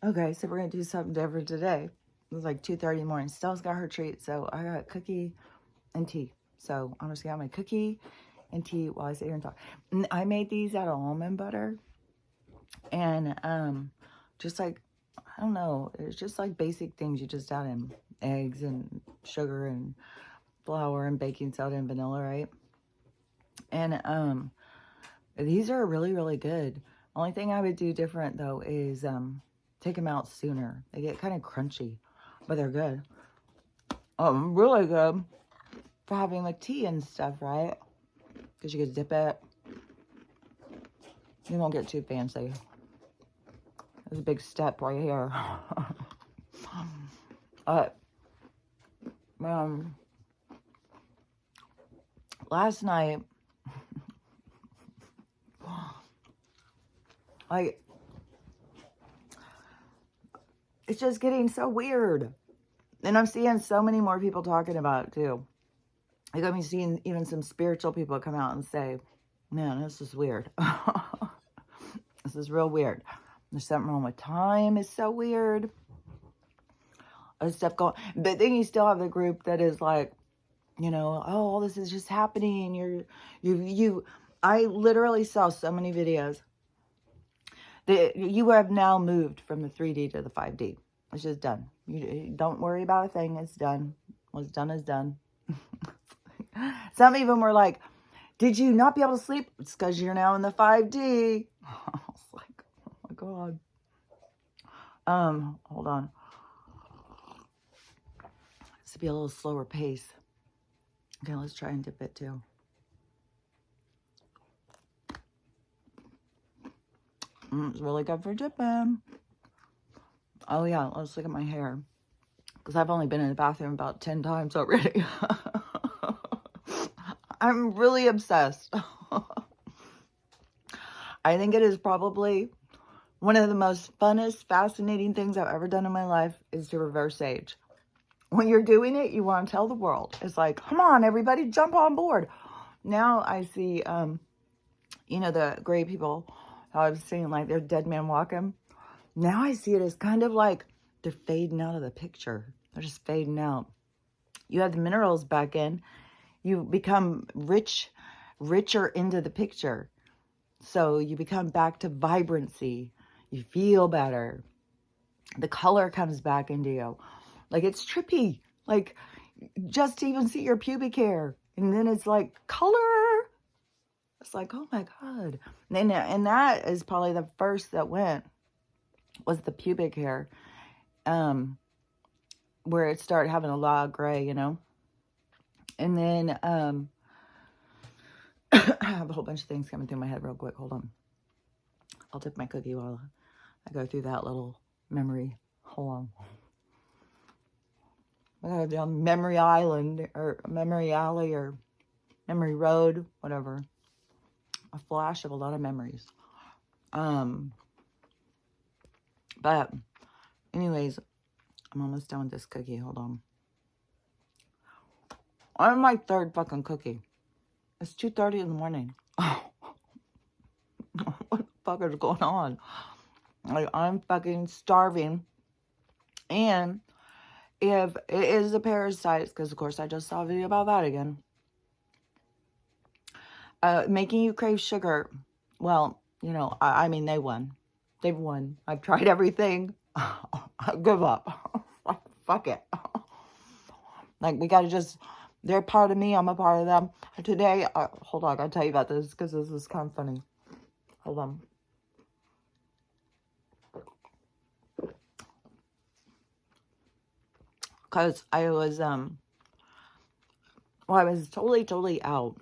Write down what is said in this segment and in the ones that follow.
Okay, so we're gonna do something different today. It was like 2:30 in the morning. Stella's got her treat, so I got cookie and tea. So I'm just gonna have my cookie and tea while I sit here and talk. And I made these out of almond butter, and just like, I don't know, it's just like basic things you just add in: eggs and sugar and flour and baking soda and vanilla, right? And these are really, really good. Only thing I would do different though is take them out sooner. They get kind of crunchy, but they're good. Really good for having like tea and stuff, right? Because you can dip it. You won't get too fancy. There's a big step right here. Um, last night, like, it's just getting so weird. And I'm seeing so many more people talking about it too. Like, I'm seeing even some spiritual people come out and say, man, this is weird. This is real weird. There's something wrong with time. It's so weird. There's stuff going. But then you still have the group that is like, you know, oh, all this is just happening. I literally saw so many videos that you have now moved from the 3D to the 5D. It's just done. You don't worry about a thing. It's done. What's done is done. Some even were like, did you not be able to sleep? It's because you're now in the 5D. I was like, oh my God. Hold on. This will be a little slower pace. Okay, let's try and dip it too. It's really good for dipping. Oh yeah, let's look at my hair. Because I've only been in the bathroom about 10 times already. I'm really obsessed. I think it is probably one of the most funnest, fascinating things I've ever done in my life is to reverse age. When you're doing it, you want to tell the world. It's like, come on, everybody, jump on board. Now I see, you know, the gray people, how I was saying, like, they're dead man walking. Now I see it as kind of like they're fading out of the picture. They're just fading out. You have the minerals back in. You become richer into the picture. So you become back to vibrancy. You feel better. The color comes back into you. Like, it's trippy. Like, just to even see your pubic hair. And then it's like, color. It's like, oh my God. And that is probably the first that went, was the pubic hair. Where it started having a lot of gray, you know. And then I have a whole bunch of things coming through my head real quick. Hold on. I'll dip my cookie while I go through that little memory. Hold on. I gotta be on Memory Island or Memory Alley or Memory Road, whatever. A flash of a lot of memories. But anyways, I'm almost done with this cookie. Hold on. I'm my third fucking cookie. It's 2:30 in the morning. What the fuck is going on? Like, I'm fucking starving. And if it is a parasite, because of course I just saw a video about that again. Making you crave sugar. Well, you know, I mean, they won. They've won. I've tried everything. I give up. Fuck it. Like, we gotta just, they're part of me, I'm a part of them. Today, hold on, I gotta tell you about this, because this is kind of funny. Hold on. Because I was, well, I was totally out.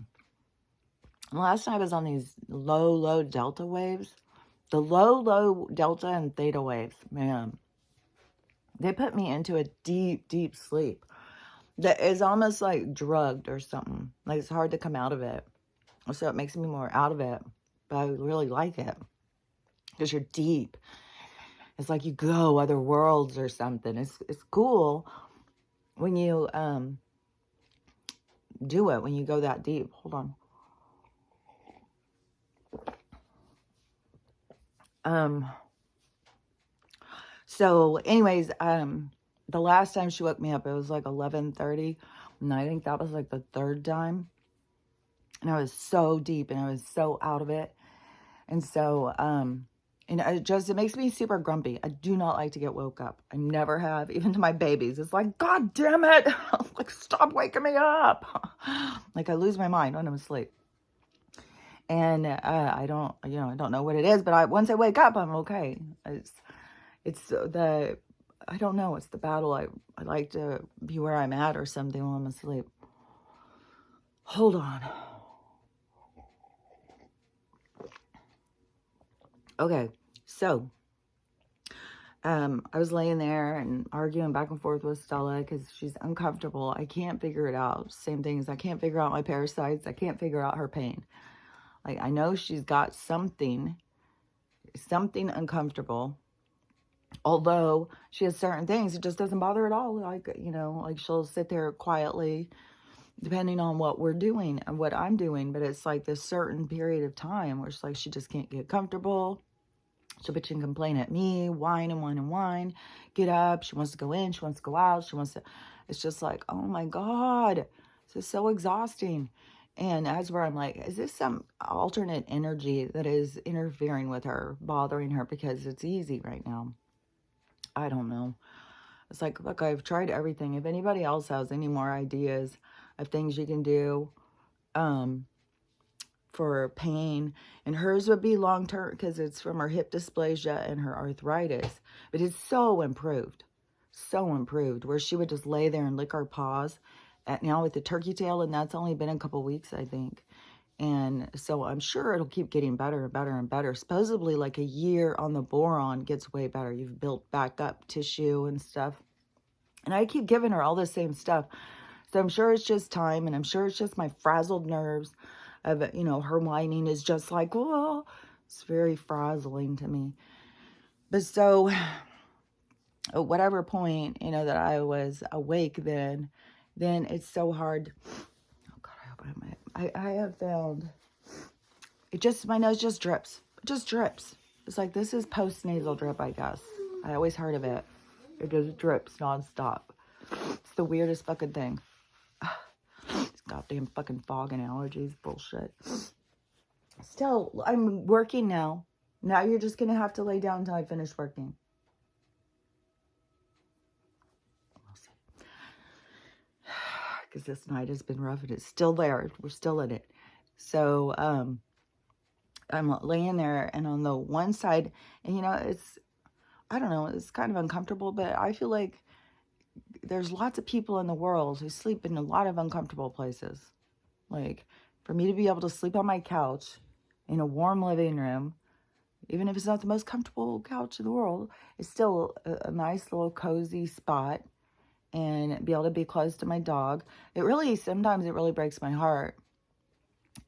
Last night I was on these low delta waves. The low delta and theta waves, man, they put me into a deep sleep that is almost like drugged or something. Like, it's hard to come out of it. So it makes me more out of it. But I really like it. Because you're deep. It's like you go other worlds or something. It's cool when you do it, when you go that deep. Hold on. So anyways, the last time she woke me up, it was like 11:30. And I think that was like the third time. And I was so deep and I was so out of it. And so, and it makes me super grumpy. I do not like to get woke up. I never have, even to my babies. It's like, God damn it. Like, stop waking me up. Like, I lose my mind when I'm asleep. And I don't know what it is, but once I wake up, I'm okay. I don't know. It's the battle. I like to be where I'm at or something while I'm asleep. Hold on. Okay, so I was laying there and arguing back and forth with Stella because she's uncomfortable. I can't figure it out. Same thing as I can't figure out my parasites. I can't figure out her pain. Like, I know she's got something uncomfortable. Although she has certain things, it just doesn't bother at all. Like, like she'll sit there quietly, depending on what we're doing and what I'm doing. But it's like this certain period of time where it's like she just can't get comfortable. She'll bitch and complain at me, whine and whine and whine, get up. She wants to go in. She wants to go out. It's just like, oh my God, this is so exhausting. And that's where I'm like, is this some alternate energy that is interfering with her, bothering her because it's easy right now? I don't know. It's like, look, I've tried everything. If anybody else has any more ideas of things you can do, for pain, and hers would be long-term because it's from her hip dysplasia and her arthritis, but it's so improved where she would just lay there and lick her paws now with the turkey tail, and that's only been a couple weeks, I think. And so I'm sure it'll keep getting better and better and better. Supposedly like a year on the boron gets way better. You've built back up tissue and stuff, and I keep giving her all the same stuff. So I'm sure it's just time, and I'm sure it's just my frazzled nerves of, her whining is just like, oh, it's very frazzling to me. But so at whatever point, that I was awake then it's so hard. Oh God, I hope I have found my nose just drips. It just drips. It's like, this is post-nasal drip, I guess. I always heard of it. It just drips nonstop. It's the weirdest fucking thing. Goddamn fucking fog and allergies. Bullshit. Still, I'm working now. Now you're just going to have to lay down until I finish working. We'll see. Because this night has been rough and it's still there. We're still in it. So, I'm laying there, and on the one side, and I don't know, it's kind of uncomfortable, but I feel like there's lots of people in the world who sleep in a lot of uncomfortable places. Like, for me to be able to sleep on my couch in a warm living room, even if it's not the most comfortable couch in the world, it's still a nice little cozy spot, and be able to be close to my dog. Sometimes it really breaks my heart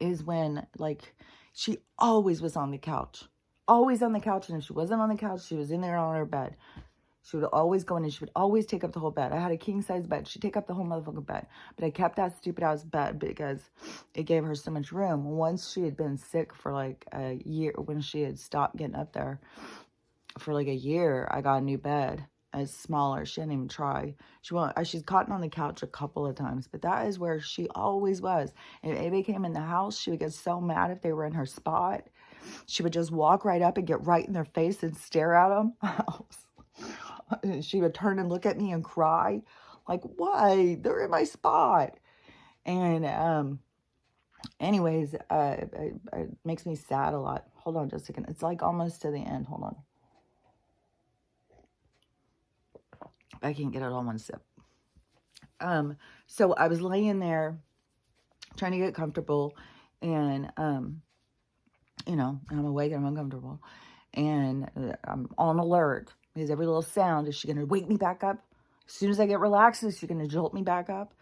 is when, like, she always was on the couch. Always on the couch, and if she wasn't on the couch, she was in there on her bed. She would always go in, and she would always take up the whole bed. I had a king-size bed. She'd take up the whole motherfucking bed. But I kept that stupid-ass bed because it gave her so much room. Once she had been sick for like a year, when she had stopped getting up there for like a year, I got a new bed. It's smaller. She didn't even try. She's gotten on the couch a couple of times, but that is where she always was. And if anybody came in the house, she would get so mad if they were in her spot. She would just walk right up and get right in their face and stare at them. She would turn and look at me and cry. Like, why? They're in my spot. And anyways, it makes me sad a lot. Hold on just a second. It's like almost to the end. Hold on. I can't get it all one sip. So I was laying there trying to get comfortable, and I'm awake and I'm uncomfortable, and I'm on alert because every little sound, is she going to wake me back up? As soon as I get relaxed, is she going to jolt me back up?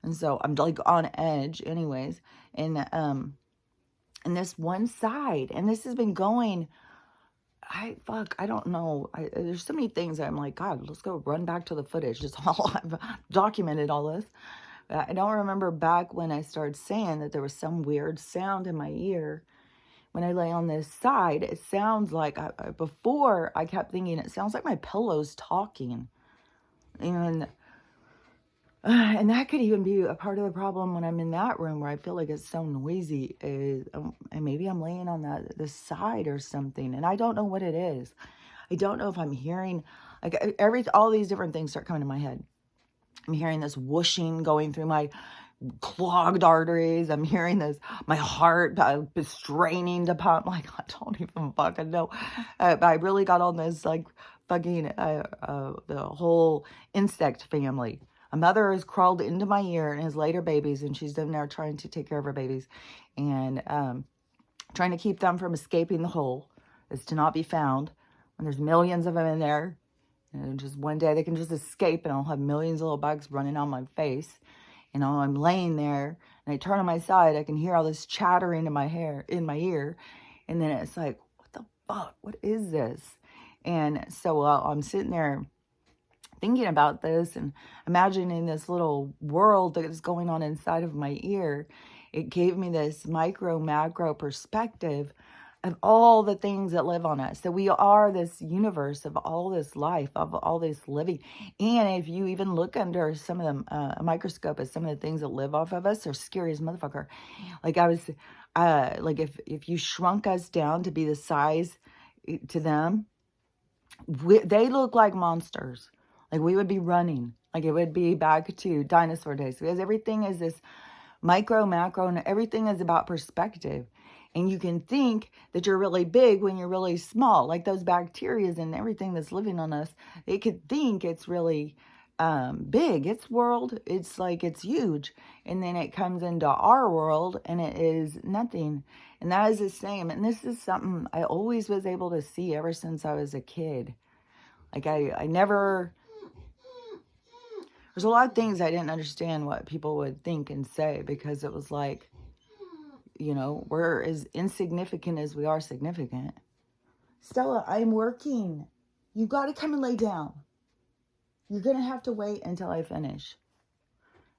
And so I'm like on edge anyways, and this one side, and this has been going, I don't know. There's so many things that I'm like, God, let's go run back to the footage. Just all I've documented all this. I don't remember back when I started saying that there was some weird sound in my ear when I lay on this side, it sounds like, before I kept thinking, it sounds like my pillow's talking. And that could even be a part of the problem when I'm in that room where I feel like it's so noisy, is, and maybe I'm laying on the side or something, and I don't know what it is. I don't know if I'm hearing, like, all these different things start coming to my head. I'm hearing this whooshing going through my clogged arteries. I'm hearing this, my heart straining to pump. Like, I don't even fucking know. I really got on this, like, fucking, the whole insect family. A mother has crawled into my ear and has laid her babies, and she's in there trying to take care of her babies and trying to keep them from escaping the hole, is to not be found. When there's millions of them in there, and just one day they can just escape, and I'll have millions of little bugs running on my face. You know, I'm laying there, and I turn on my side, I can hear all this chattering in my ear, and then it's like, what the fuck? What is this? And so I'm sitting there thinking about this and imagining this little world that is going on inside of my ear. It gave me this micro macro perspective of all the things that live on us. So we are this universe of all this life, of all this living. And if you even look under some of them, a microscope at some of the things that live off of us, they're scary as motherfucker. Like I was, like if you shrunk us down to be the size to them, they look like monsters. Like we would be running. Like it would be back to dinosaur days, because everything is this micro, macro, and everything is about perspective. And you can think that you're really big when you're really small. Like those bacteria and everything that's living on us, they could think it's really big. Its world, it's like it's huge. And then it comes into our world and it is nothing. And that is the same. And this is something I always was able to see ever since I was a kid. Like I never... There's a lot of things I didn't understand what people would think and say, because it was like, you know, we're as insignificant as we are significant. Stella, I'm working. You got to come and lay down. You're going to have to wait until I finish.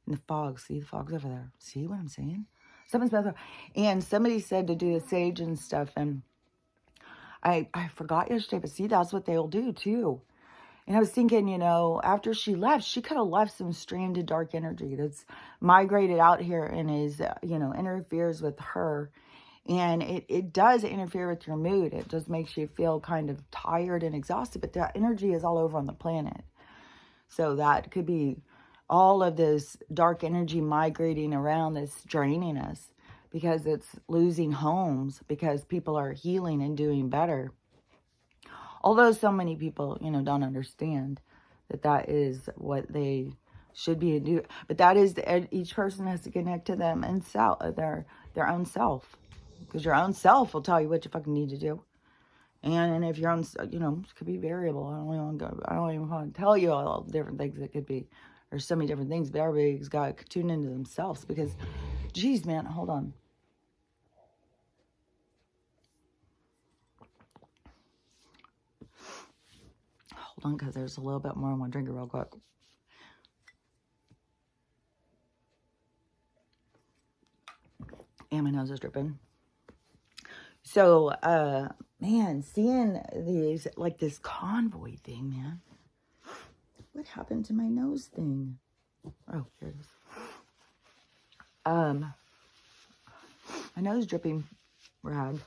And the fog, see the fog's over there. See what I'm saying? Something's better. And somebody said to do the sage and stuff, and I forgot yesterday, but see, that's what they'll do too. And I was thinking, you know, after she left, she could have left some stranded dark energy that's migrated out here and is, you know, interferes with her. And it does interfere with your mood. It just makes you feel kind of tired and exhausted. But that energy is all over on the planet. So that could be all of this dark energy migrating around that's draining us, because it's losing homes, because people are healing and doing better. Although so many people, you know, don't understand that that is what they should be doing. But that is, each person has to connect to them and their own self. Because your own self will tell you what you fucking need to do. And if your own, you know, it could be variable. I don't even want to tell you all the different things it could be. There's so many different things, but everybody's got to tune into themselves. Because, geez, man, hold on. Hold on, because there's a little bit more I want to drink it real quick. And my nose is dripping. So, man, seeing these, like this convoy thing, man. What happened to my nose thing? Oh, here it is. My nose dripping rag.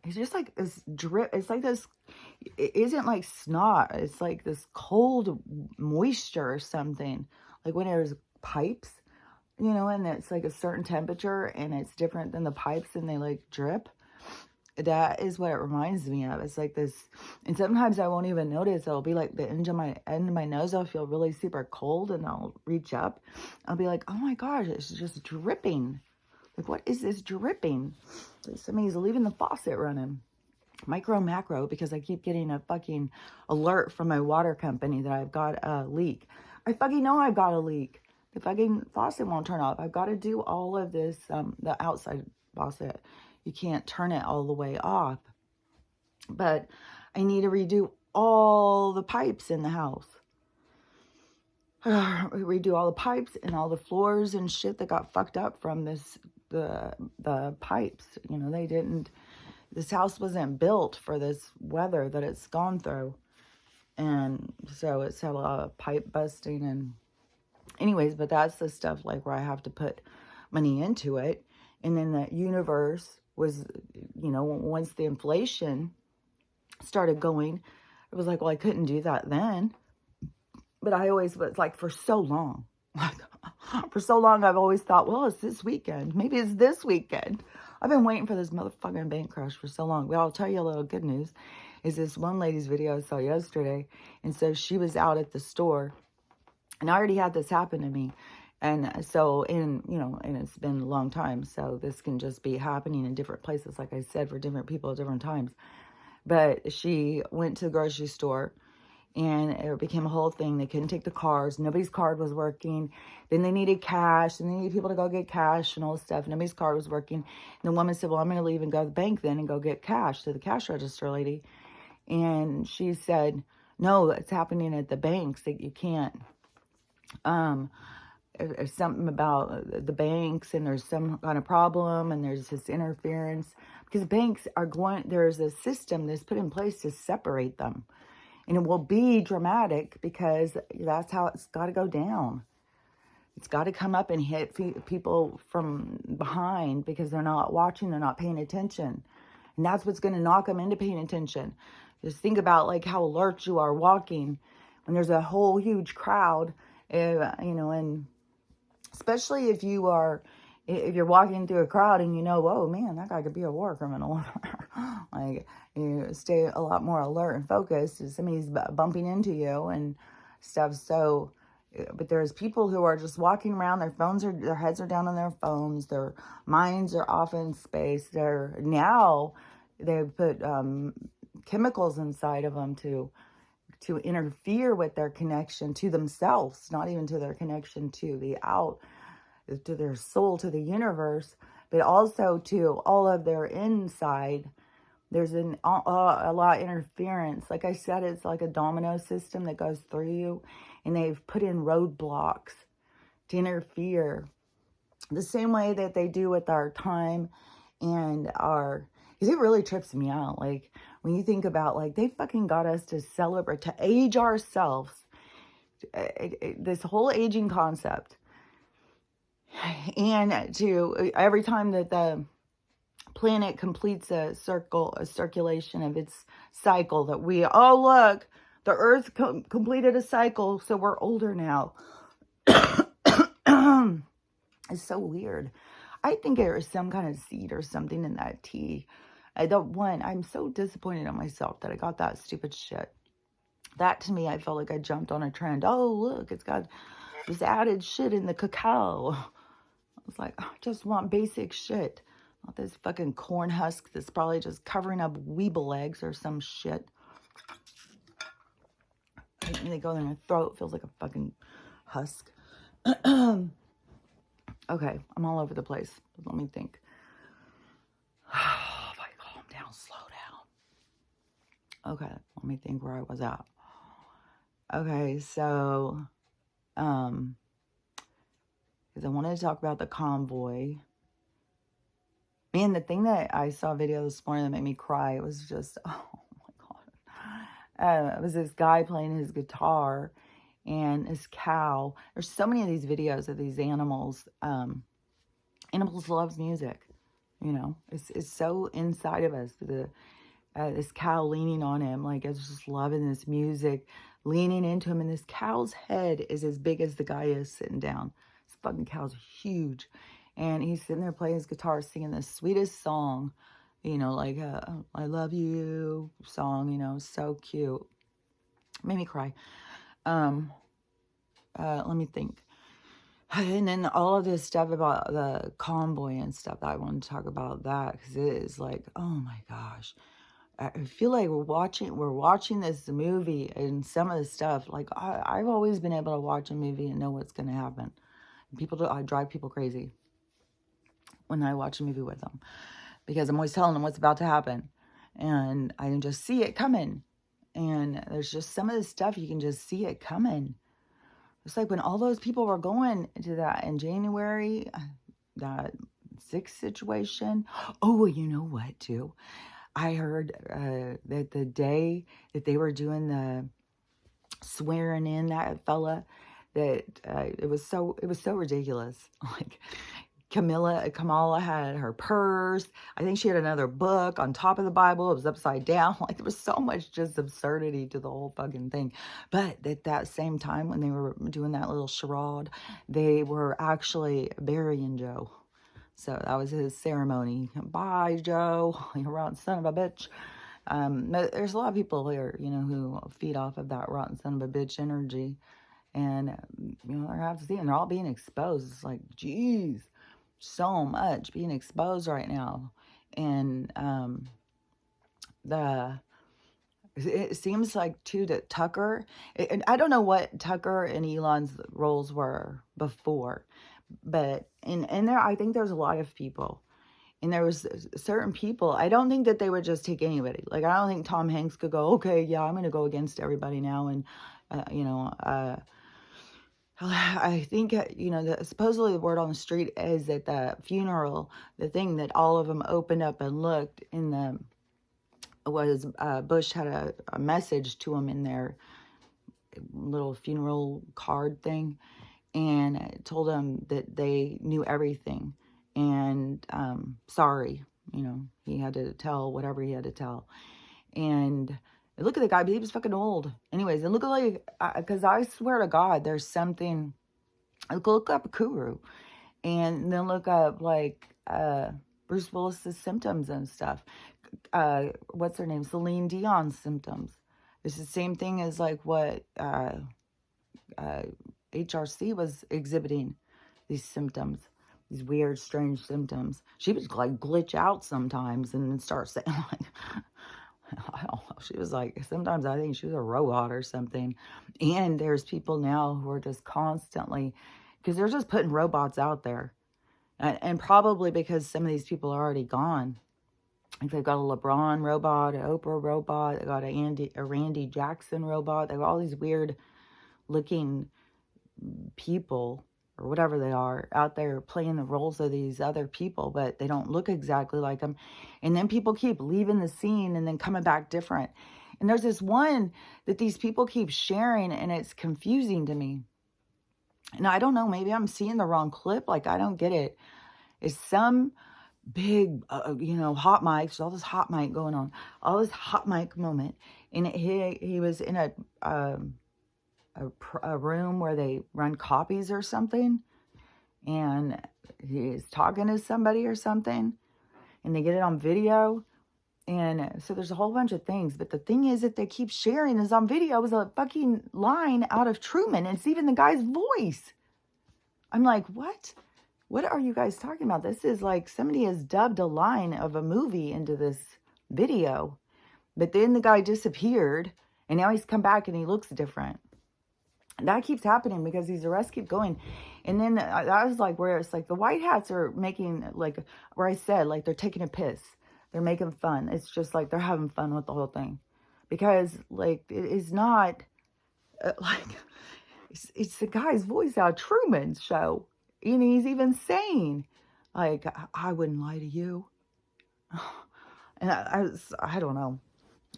It's just like this drip. It's like this, it isn't like snot. It's like this cold moisture or something. Like when there's pipes, you know, and it's like a certain temperature and it's different than the pipes and they like drip. That is what it reminds me of. It's like this, and sometimes I won't even notice. It'll be like the end of my nose. I'll feel really super cold and I'll reach up. I'll be like, oh my gosh, it's just dripping. Like, what is this dripping? Like somebody's leaving the faucet running. Micro, macro, because I keep getting a fucking alert from my water company that I've got a leak. I fucking know I've got a leak. The fucking faucet won't turn off. I've got to do all of this, the outside faucet. You can't turn it all the way off. But I need to redo all the pipes in the house. Redo all the pipes and all the floors and shit that got fucked up from this the pipes. You know, they didn't, this house wasn't built for this weather that it's gone through. And so it's had a lot of pipe busting and anyways, but that's the stuff like where I have to put money into it. And then the universe was, you know, once the inflation started going, it was like, well, I couldn't do that then. But I always was like, for so long, like for so long, I've always thought, well, it's this weekend. Maybe it's this weekend. I've been waiting for this motherfucking bank crash for so long. But I'll tell you a little good news is this one lady's video I saw yesterday. And so she was out at the store and I already had this happen to me. And so, you know, and it's been a long time. So this can just be happening in different places, like I said, for different people at different times. But she went to the grocery store and it became a whole thing. They couldn't take the cars. Nobody's card was working. Then they needed cash. And they needed people to go get cash and all this stuff. Nobody's card was working. And the woman said, well, I'm going to leave and go to the bank then and go get cash, to the cash register lady. And she said, no, it's happening at the banks that you can't. There's something about the banks and there's some kind of problem and there's this interference. Because banks are going, there's a system that's put in place to separate them. And it will be dramatic because that's how it's got to go down. It's got to come up and hit people from behind because they're not watching, they're not paying attention. And that's what's going to knock them into paying attention. Just think about like how alert you are walking when there's a whole huge crowd, you know, and especially if you're walking through a crowd and you know, whoa, man, that guy could be a war criminal. Like, you stay a lot more alert and focused if somebody's bumping into you and stuff. So, but there's people who are just walking around, their heads are down on their phones, their minds are off in space. They put chemicals inside of them to interfere with their connection to themselves, not even to their connection to to their soul, to the universe, but also to all of their inside. There's a lot of interference. Like I said, it's like a domino system that goes through you, and they've put in roadblocks to interfere the same way that they do with our time and because it really trips me out. Like when you think about like they fucking got us to celebrate, to age ourselves, this whole aging concept. And to every time that the planet completes a circulation of its cycle, that look, the earth completed a cycle, so we're older now. It's so weird. I think there is some kind of seed or something in that tea. I'm so disappointed in myself that I got that stupid shit. That to me, I felt like I jumped on a trend. Oh, look, it's got this added shit in the cacao. I was like, I just want basic shit. Not this fucking corn husk that's probably just covering up weeble eggs or some shit. And they go in my throat. It feels like a fucking husk. Okay, I'm all over the place. Let me think. If I calm down, slow down. Okay, let me think where I was at. Okay, so, because I wanted to talk about the convoy. Man, the thing that I saw a video this morning that made me cry, it was just, oh my God. It was this guy playing his guitar and this cow. There's so many of these videos of these animals. Animals love music, you know. It's so inside of us. This cow leaning on him, like it's just loving this music, leaning into him. And this cow's head is as big as the guy is sitting down. This fucking cow's huge. And he's sitting there playing his guitar, singing the sweetest song, you know, like I love you song, you know, so cute. Made me cry. Let me think. And then all of this stuff about the convoy and stuff, I want to talk about that because it is like, oh my gosh. I feel like we're watching this movie and some of the stuff, like I've always been able to watch a movie and know what's going to happen. I drive people crazy when I watch a movie with them because I'm always telling them what's about to happen and I can just see it coming. And there's just some of the stuff you can just see it coming. It's like when all those people were going to that in January, that 6 situation. Oh, well, you know what, too? I heard that the day that they were doing the swearing in that fella, that it was so ridiculous. Like, Kamala had her purse. I think she had another book on top of the Bible. It was upside down. Like, there was so much just absurdity to the whole fucking thing. But at that same time, when they were doing that little charade, they were actually burying Joe. So that was his ceremony. Bye, Joe. You rotten son of a bitch. But there's a lot of people here, who feed off of that rotten son of a bitch energy. And, they're have to see, and they're all being exposed. It's like, geez, so much being exposed right now. And it seems like, too, that Tucker, and I don't know what Tucker and Elon's roles were before, but in there, I think there's a lot of people. And there was certain people, I don't think that they would just take anybody. Like, I don't think Tom Hanks could go, okay, yeah, I'm going to go against everybody now. And, I think, supposedly the word on the street is that the funeral, the thing that all of them opened up and looked in was Bush had a message to them in their little funeral card thing, and it told them that they knew everything. And sorry, he had to tell whatever he had to tell. And look at the guy, but he was fucking old. Anyways, and look at, like, because I swear to God, there's something, look up Kuru, and then look up, like, Bruce Willis's symptoms and stuff. What's her name? Celine Dion's symptoms. It's the same thing as, like, what HRC was exhibiting, these symptoms. These weird, strange symptoms. She would, like, glitch out sometimes and then start saying, like, I don't know. She was like, sometimes I think she was a robot or something. And there's people now who are just constantly, because they're just putting robots out there. And probably because some of these people are already gone. Like, they've got a LeBron robot, an Oprah robot, they got a Randy Jackson robot. They have all these weird looking people, or whatever they are, out there playing the roles of these other people, but they don't look exactly like them. And then people keep leaving the scene and then coming back different. And there's this one that these people keep sharing, and it's confusing to me. And I don't know, maybe I'm seeing the wrong clip. Like, I don't get it. It's some big, hot mics, all this hot mic going on, all this hot mic moment. And he was in a room where they run copies or something, and he's talking to somebody or something, and they get it on video. And so there's a whole bunch of things, but the thing is that they keep sharing is on video is a fucking line out of Truman. It's even the guy's voice. I'm like, what are you guys talking about? This is like somebody has dubbed a line of a movie into this video, but then the guy disappeared, and now he's come back and he looks different. That keeps happening because these arrests keep going. And then that was like where it's like the white hats are making, like, where I said, like, they're taking a piss. They're making fun. It's just like they're having fun with the whole thing. Because, like, it is not, like, it's the guy's voice out of Truman's show. And he's even saying, like, I wouldn't lie to you. And I don't know.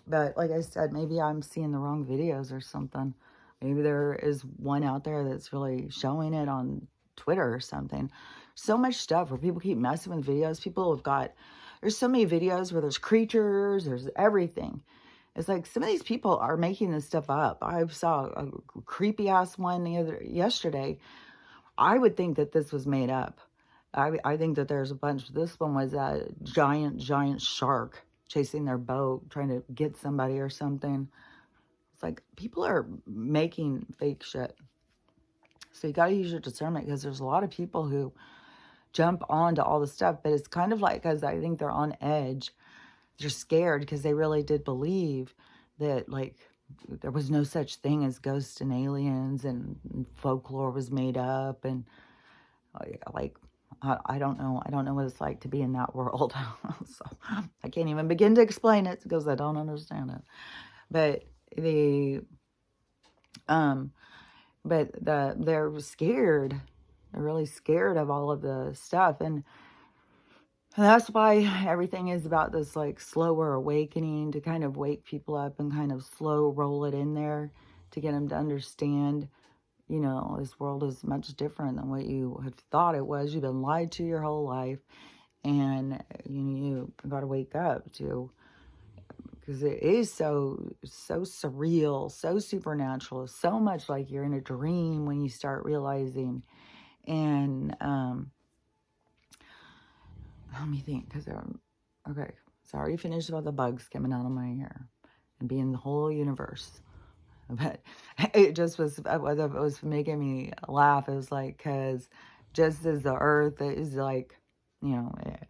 But like I said, maybe I'm seeing the wrong videos or something. Maybe there is one out there that's really showing it on Twitter or something. So much stuff where people keep messing with videos. People have got, there's so many videos where there's creatures, there's everything. It's like some of these people are making this stuff up. I saw a creepy ass one yesterday. I would think that this was made up. I think that there's a bunch. This one was a giant shark chasing their boat, trying to get somebody or something. It's like people are making fake shit. So you got to use your discernment, because there's a lot of people who jump onto all the stuff, but it's kind of like, because I think they're on edge. They're scared because they really did believe that, like, there was no such thing as ghosts and aliens, and folklore was made up, and like, I don't know. I don't know what it's like to be in that world. So I can't even begin to explain it because I don't understand it. But they're scared. They're really scared of all of the stuff. And And that's why everything is about this like slower awakening, to kind of wake people up and kind of slow roll it in there to get them to understand, you know, this world is much different than what you had thought it was. You've been lied to your whole life, and you got to wake up to, because it is so surreal, so supernatural, so much like you're in a dream when you start realizing. And let me think, because okay, so I already finished about the bugs coming out of my hair and being the whole universe. But it just was, what was making me laugh. It was like, because just as the earth is like, you know, it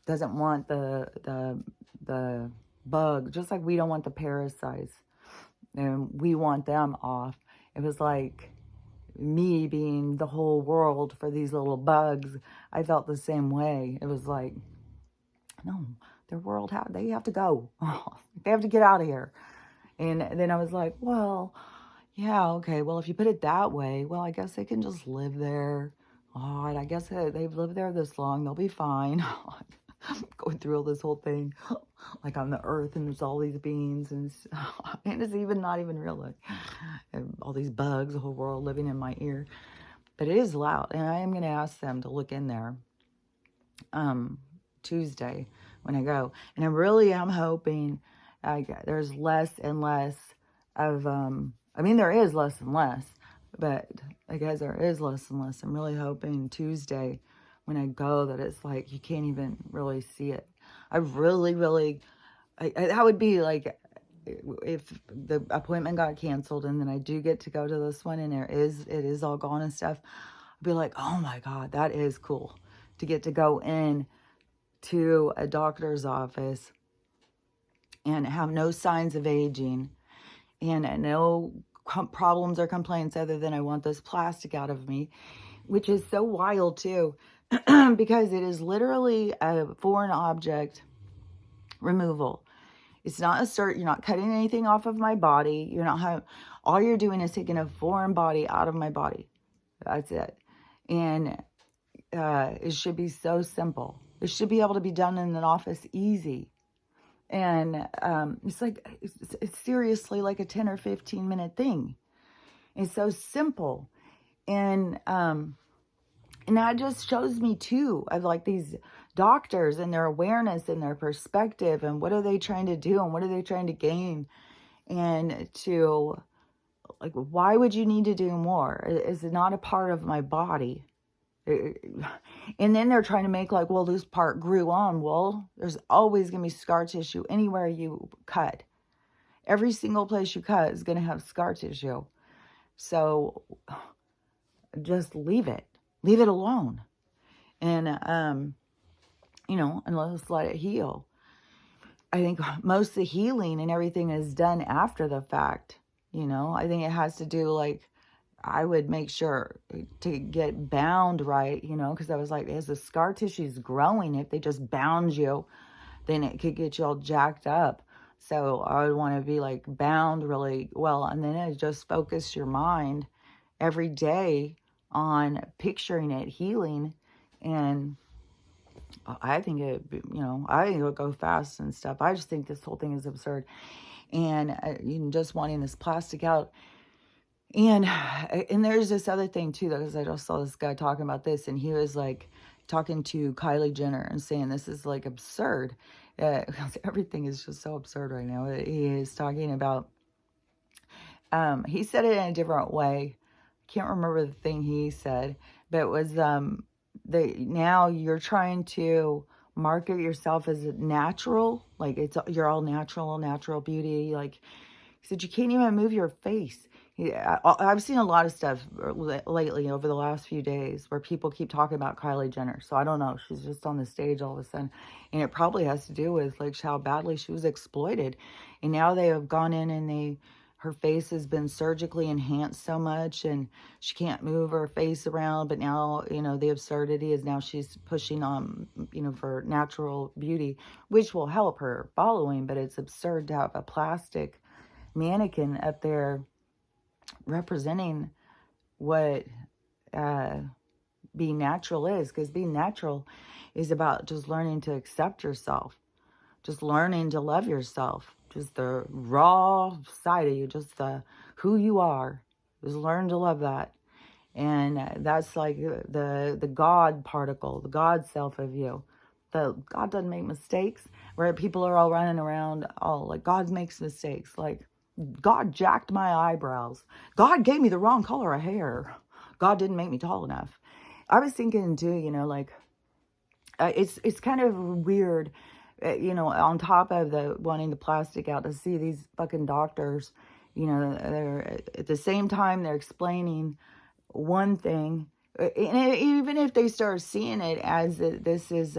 doesn't want the bug, just like we don't want the parasites and we want them off. It was like me being the whole world for these little bugs. I felt the same way. It was like, no, their world, they have to go. They have to get out of here. And then I was like, well, yeah, okay. Well, if you put it that way, well, I guess they can just live there. Oh, and I guess they've lived there this long. They'll be fine. Going through all this whole thing, like on the earth, and there's all these beings, and it's even not even real. Like, all these bugs, the whole world living in my ear. But it is loud, and I am going to ask them to look in there Tuesday when I go. And I really am hoping there's less and less of, I mean, there is less and less, but I guess there is less and less. I'm really hoping Tuesday when I go that it's like you can't even really see it. I really, really, that would be like if the appointment got canceled and then I do get to go to this one and it is all gone and stuff. I'd be like, oh my God, that is cool to get to go in to a doctor's office and have no signs of aging and no problems or complaints other than I want this plastic out of me, which is so wild too, because it is literally a foreign object removal. It's not you're not cutting anything off of my body. You're not all you're doing is taking a foreign body out of my body. That's it. And it should be so simple. It should be able to be done in an office easy. And it's seriously like a 10 or 15 minute thing. It's so simple. And that just shows me too of like these doctors and their awareness and their perspective and what are they trying to do and what are they trying to gain, and to like, why would you need to do more? It's not a part of my body. And then they're trying to make like, well, this part grew on. Well, there's always going to be scar tissue anywhere you cut. Every single place you cut is going to have scar tissue. So just leave it alone. And, and let's let it heal. I think most of the healing and everything is done after the fact. I think it has to do like, I would make sure to get bound right, because I was like, as the scar tissue is growing, if they just bound you, then it could get you all jacked up. So I would want to be like bound really well. And then it just focus your mind every day on picturing it healing. And I think it would go fast and stuff. I just think this whole thing is absurd. And just wanting this plastic out. And there's this other thing too, though, because I just saw this guy talking about this, and he was like talking to Kylie Jenner and saying this is like absurd. Everything is just so absurd right now. He is talking about, he said it in a different way. Can't remember the thing he said, but it was now you're trying to market yourself as natural, like you're all natural beauty. Like he said, you can't even move your face. Yeah, I've seen a lot of stuff lately over the last few days where people keep talking about Kylie Jenner. So I don't know. She's just on the stage all of a sudden. And it probably has to do with like how badly she was exploited. And now they have gone in and her face has been surgically enhanced so much and she can't move her face around. But now, the absurdity is now she's pushing on, for natural beauty, which will help her following. But it's absurd to have a plastic mannequin up there representing what being natural is, because being natural is about just learning to accept yourself, just learning to love yourself, just the raw side of you, just the who you are. Just learn to love that. And that's like the God particle, the God self of you. The God doesn't make mistakes, where people are all running around, oh, like God makes mistakes. Like God jacked my eyebrows. God gave me the wrong color of hair. God didn't make me tall enough. I was thinking too, like it's kind of weird, on top of the wanting the plastic out, to see these fucking doctors, they're at the same time they're explaining one thing, and even if they start seeing it as this is,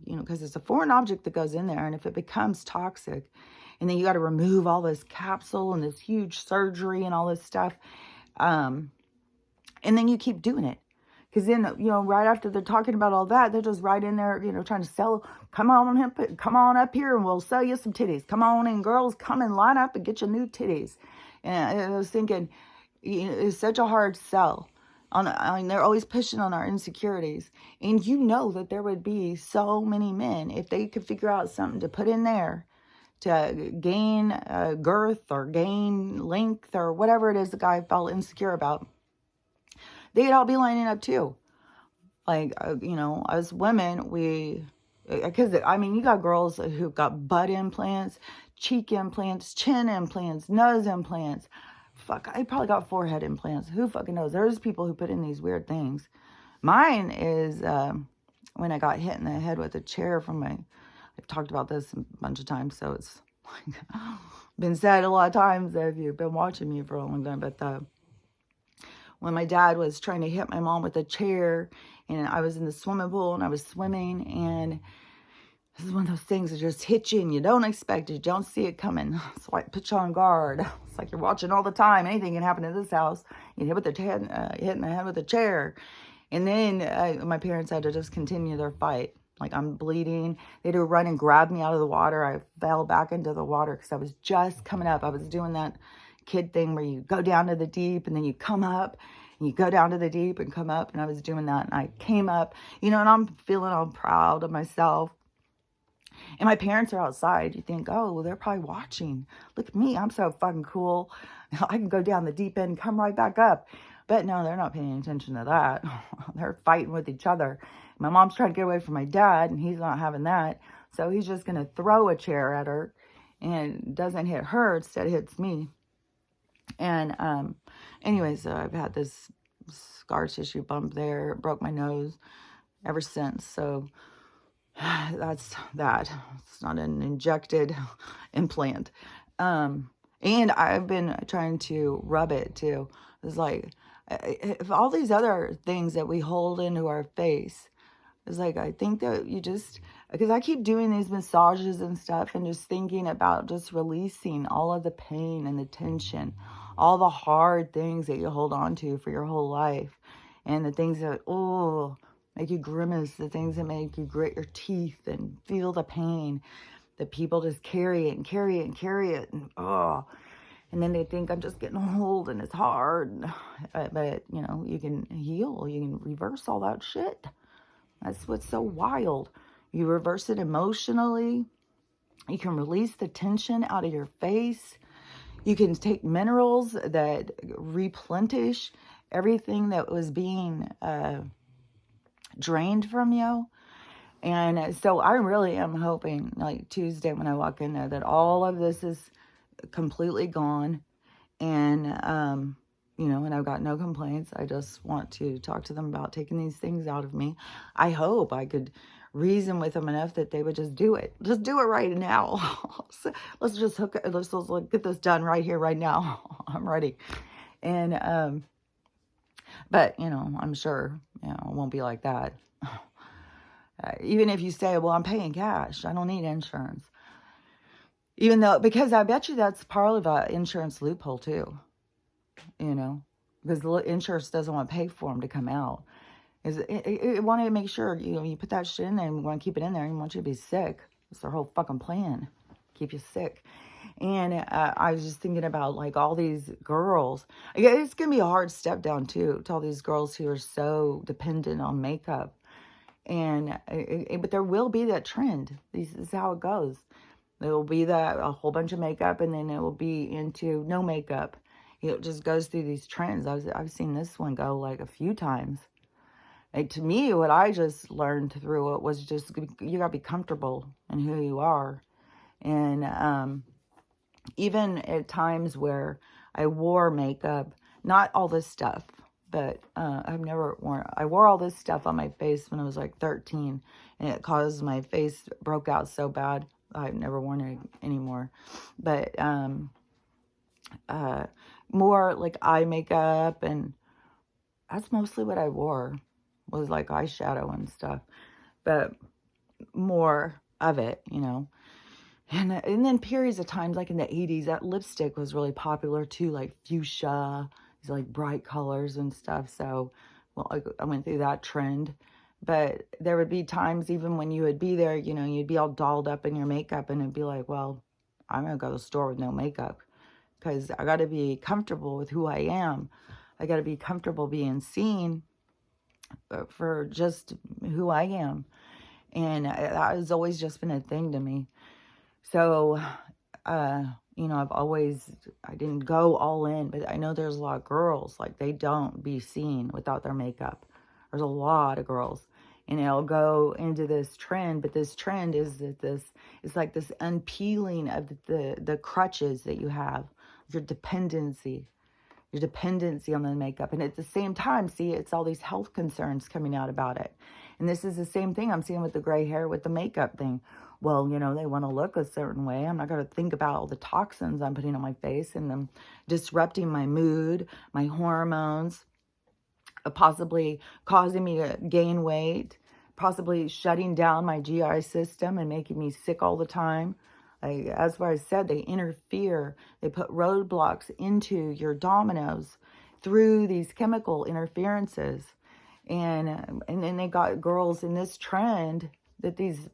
because it's a foreign object that goes in there, and if it becomes toxic, and then you got to remove all this capsule and this huge surgery and all this stuff, and then you keep doing it. Because then, right after they're talking about all that, they're just right in there, trying to sell, come on up here and we'll sell you some titties. Come on in, girls, come and line up and get your new titties. And I was thinking, it's such a hard sell. They're always pushing on our insecurities. And that there would be so many men, if they could figure out something to put in there to gain girth or gain length or whatever it is the guy felt insecure about, they'd all be lining up too. Like, as women, because, you got girls who've got butt implants, cheek implants, chin implants, nose implants. Fuck, I probably got forehead implants. Who fucking knows? There's people who put in these weird things. Mine is when I got hit in the head with a chair I've talked about this a bunch of times, so it's been said a lot of times if you've been watching me for a long time, but when my dad was trying to hit my mom with a chair, and I was in the swimming pool and I was swimming, and this is one of those things that just hit you and you don't expect it, you don't see it coming. So I put you on guard. It's like you're watching all the time. Anything can happen in this house. You hit in the head with a chair. And then my parents had to just continue their fight. Like, I'm bleeding. They had to run and grab me out of the water. I fell back into the water because I was just coming up. I was doing that kid thing where you go down to the deep and then you come up, and you go down to the deep and come up. And I was doing that, and I came up, and I'm feeling all proud of myself. And my parents are outside. You think, oh, well, they're probably watching. Look at me. I'm so fucking cool. I can go down the deep end and come right back up. But no, they're not paying attention to that. They're fighting with each other. My mom's trying to get away from my dad, and he's not having that. So he's just going to throw a chair at her, and doesn't hit her. Instead, it hits me. And anyways, I've had this scar tissue bump there. Broke my nose ever since. So that's that. It's not an injected implant. And I've been trying to rub it too. It's like, if all these other things that we hold into our face, it's like, I think that because I keep doing these massages and stuff, and just thinking about just releasing all of the pain and the tension, all the hard things that you hold on to for your whole life, and the things that, make you grimace, the things that make you grit your teeth and feel the pain, that people just carry it and carry it and carry it, and then they think I'm just getting old and it's hard. But, you can heal, you can reverse all that shit. That's what's so wild. You reverse it emotionally. You can release the tension out of your face. You can take minerals that replenish everything that was being drained from you. And so I really am hoping, like Tuesday when I walk in there, that all of this is completely gone. And, and I've got no complaints. I just want to talk to them about taking these things out of me. I hope I could reason with them enough that they would just do it. Just do it right now. Let's just let's get this done right here, right now. I'm ready. And, but, I'm sure, it won't be like that. Even if you say, well, I'm paying cash, I don't need insurance. Even though, because I bet you that's part of an insurance loophole too, because the insurance doesn't want to pay for them to come out. It wanted to make sure, you put that shit in there and you want to keep it in there and you want you to be sick. It's their whole fucking plan. Keep you sick. And I was just thinking about like all these girls. Yeah, it's going to be a hard step down too, to all these girls who are so dependent on makeup. And, but there will be that trend. This is how it goes. There will be that a whole bunch of makeup, and then it will be into no makeup. It just goes through these trends. I've seen this one go like a few times. And to me, what I just learned through it was just you gotta be comfortable in who you are. And even at times where I wore makeup, not all this stuff, but I wore all this stuff on my face when I was like 13, and it caused my face broke out so bad. I've never worn it anymore. But more like eye makeup, and that's mostly what I wore, was like eyeshadow and stuff. But more of it, you know. And then periods of times, like in the 80s, that lipstick was really popular too, like fuchsia, these like bright colors and stuff. So, well, I went through that trend. But there would be times even when you would be there, you know, you'd be all dolled up in your makeup, and it'd be like, well, I'm going to go to the store with no makeup because I got to be comfortable with who I am. I got to be comfortable being seen for just who I am. And that has always just been a thing to me. So, you know, I didn't go all in, but I know there's a lot of girls, like they don't be seen without their makeup. There's a lot of girls, and it'll go into this trend, but this trend is that it's like this unpeeling of the crutches that you have, your dependency on the makeup. And at the same time, see, it's all these health concerns coming out about it. And this is the same thing I'm seeing with the gray hair, with the makeup thing. Well, you know, they want to look a certain way. I'm not going to think about all the toxins I'm putting on my face and them disrupting my mood, my hormones, possibly causing me to gain weight, possibly shutting down my GI system and making me sick all the time. Like, as what I said, they interfere. They put roadblocks into your dominoes through these chemical interferences. And then they got girls in this trend that these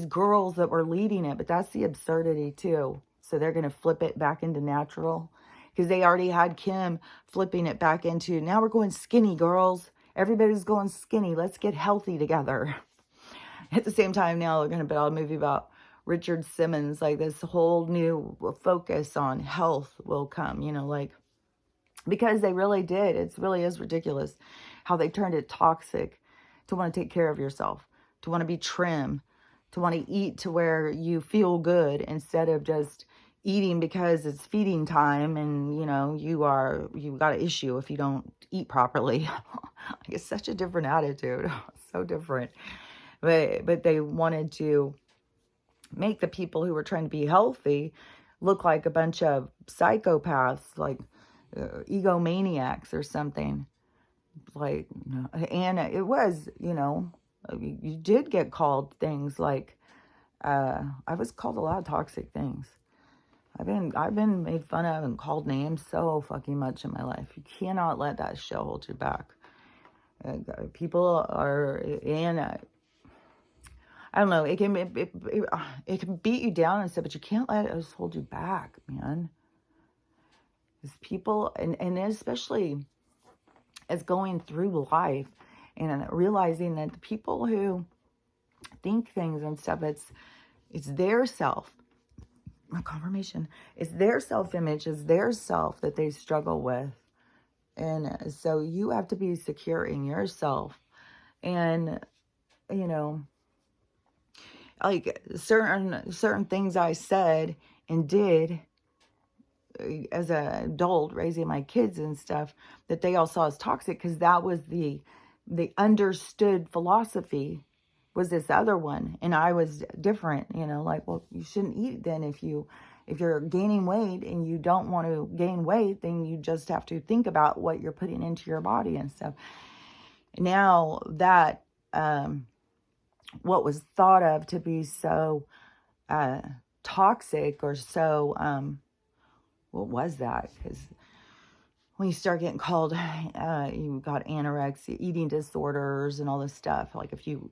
girls that were leading it, but that's the absurdity too. So they're going to flip it back into natural, because they already had Kim flipping it back into, now we're going skinny, girls. Everybody's going skinny. Let's get healthy together. At the same time, now they're going to build a movie about Richard Simmons, like this whole new focus on health will come, you know, like, because they really did. It really is ridiculous how they turned it toxic to want to take care of yourself, to want to be trim, to want to eat to where you feel good instead of just eating because it's feeding time, and you know you've got an issue if you don't eat properly. It's such a different attitude. So different. But they wanted to make the people who were trying to be healthy look like a bunch of psychopaths, like egomaniacs or something. Like, and it was, you know, you did get called things like, I was called a lot of toxic things. I've been made fun of and called names so fucking much in my life. You cannot let that shit hold you back. People are, and I don't know, it can beat you down and stuff, but you can't let it hold you back, man. Because people, and especially as going through life and realizing that the people who think things and stuff, it's their self. My confirmation, it's their self-image, it's their self that they struggle with. And so you have to be secure in yourself. And, you know, like certain things I said and did as an adult raising my kids and stuff, that they all saw as toxic, because that was the understood philosophy, was this other one. And I was different, you know, like, well, you shouldn't eat then. If you're gaining weight and you don't want to gain weight, then you just have to think about what you're putting into your body and stuff. Now that what was thought of to be so toxic, or so what was that? Because when you start getting called, you got anorexia, eating disorders, and all this stuff. Like, if you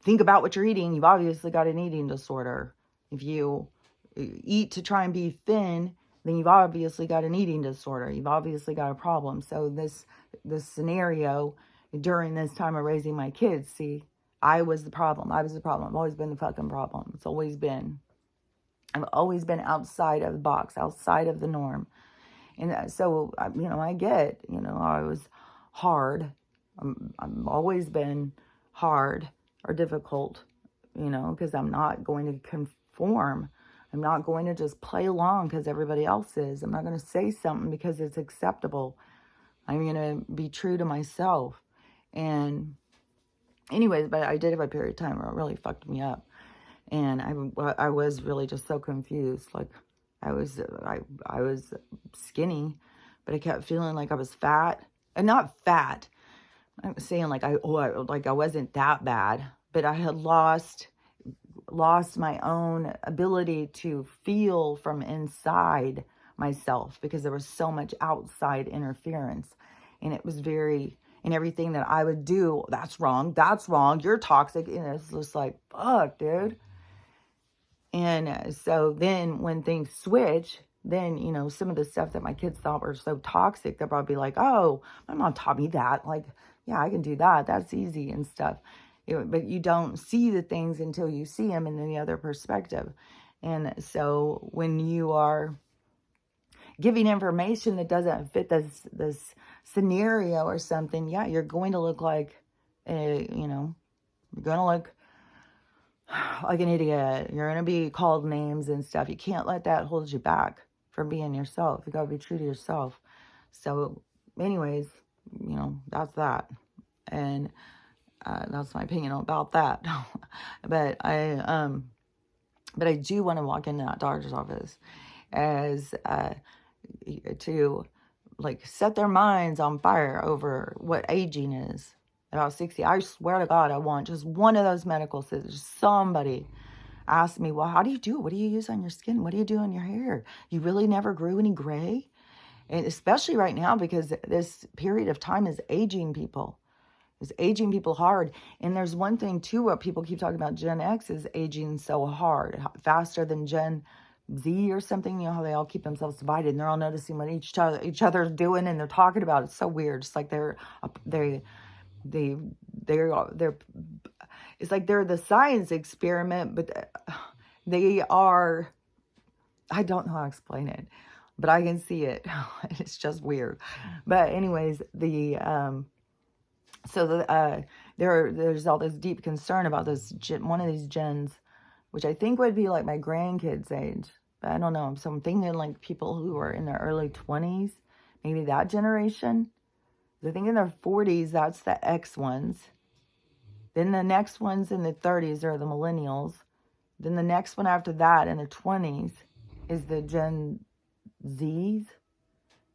think about what you're eating, you've obviously got an eating disorder. If you eat to try and be thin, then you've obviously got an eating disorder. You've obviously got a problem. So this scenario during this time of raising my kids, see, I was the problem. I was the problem. I've always been the fucking problem. It's always been. I've always been outside of the box, outside of the norm. And so, I get, I was hard. I've always been hard or difficult, because I'm not going to conform. I'm not going to just play along because everybody else is. I'm not going to say something because it's acceptable. I'm going to be true to myself. And anyways, but I did have a period of time where it really fucked me up. And I was really just so confused. Like, I was skinny, but I kept feeling like I was fat. And not fat. I'm saying like I wasn't that bad, but I had lost my own ability to feel from inside myself because there was so much outside interference. And it was and everything that I would do, that's wrong, you're toxic. And it's just like, fuck, dude. And so then when things switch, then, some of the stuff that my kids thought were so toxic, they'll probably be like, oh, my mom taught me that. Like, yeah, I can do that. That's easy and stuff. But you don't see the things until you see them in the other perspective. And so when you are giving information that doesn't fit this scenario or something, yeah, you're going to look like, you're going to look like an idiot. You're going to be called names and stuff. You can't let that hold you back from being yourself. You got to be true to yourself. So anyways, that's that. And that's my opinion about that. But I do want to walk into that doctor's office as to like set their minds on fire over what aging is. About 60, I swear to God, I want just one of those medical scissors. Somebody asked me, well, how do you do it? What do you use on your skin? What do you do on your hair? You really never grew any gray? And especially right now, because this period of time is aging people. It's aging people hard. And there's one thing, too, what people keep talking about, Gen X is aging so hard, faster than Gen Z or something. You know how they all keep themselves divided, and they're all noticing what each other's doing, and they're talking about it. It's so weird. It's like they're it's like they're the science experiment, but they are, I don't know how to explain it, but I can see it. It's just weird. But anyways, there's all this deep concern about this one of these gens, which I think would be like my grandkids' age. But I don't know. So I'm thinking like people who are in their early 20s, maybe that generation. I think in their 40s, that's the X ones. Then the next ones in the 30s are the millennials. Then the next one after that in the 20s is the Gen Zs.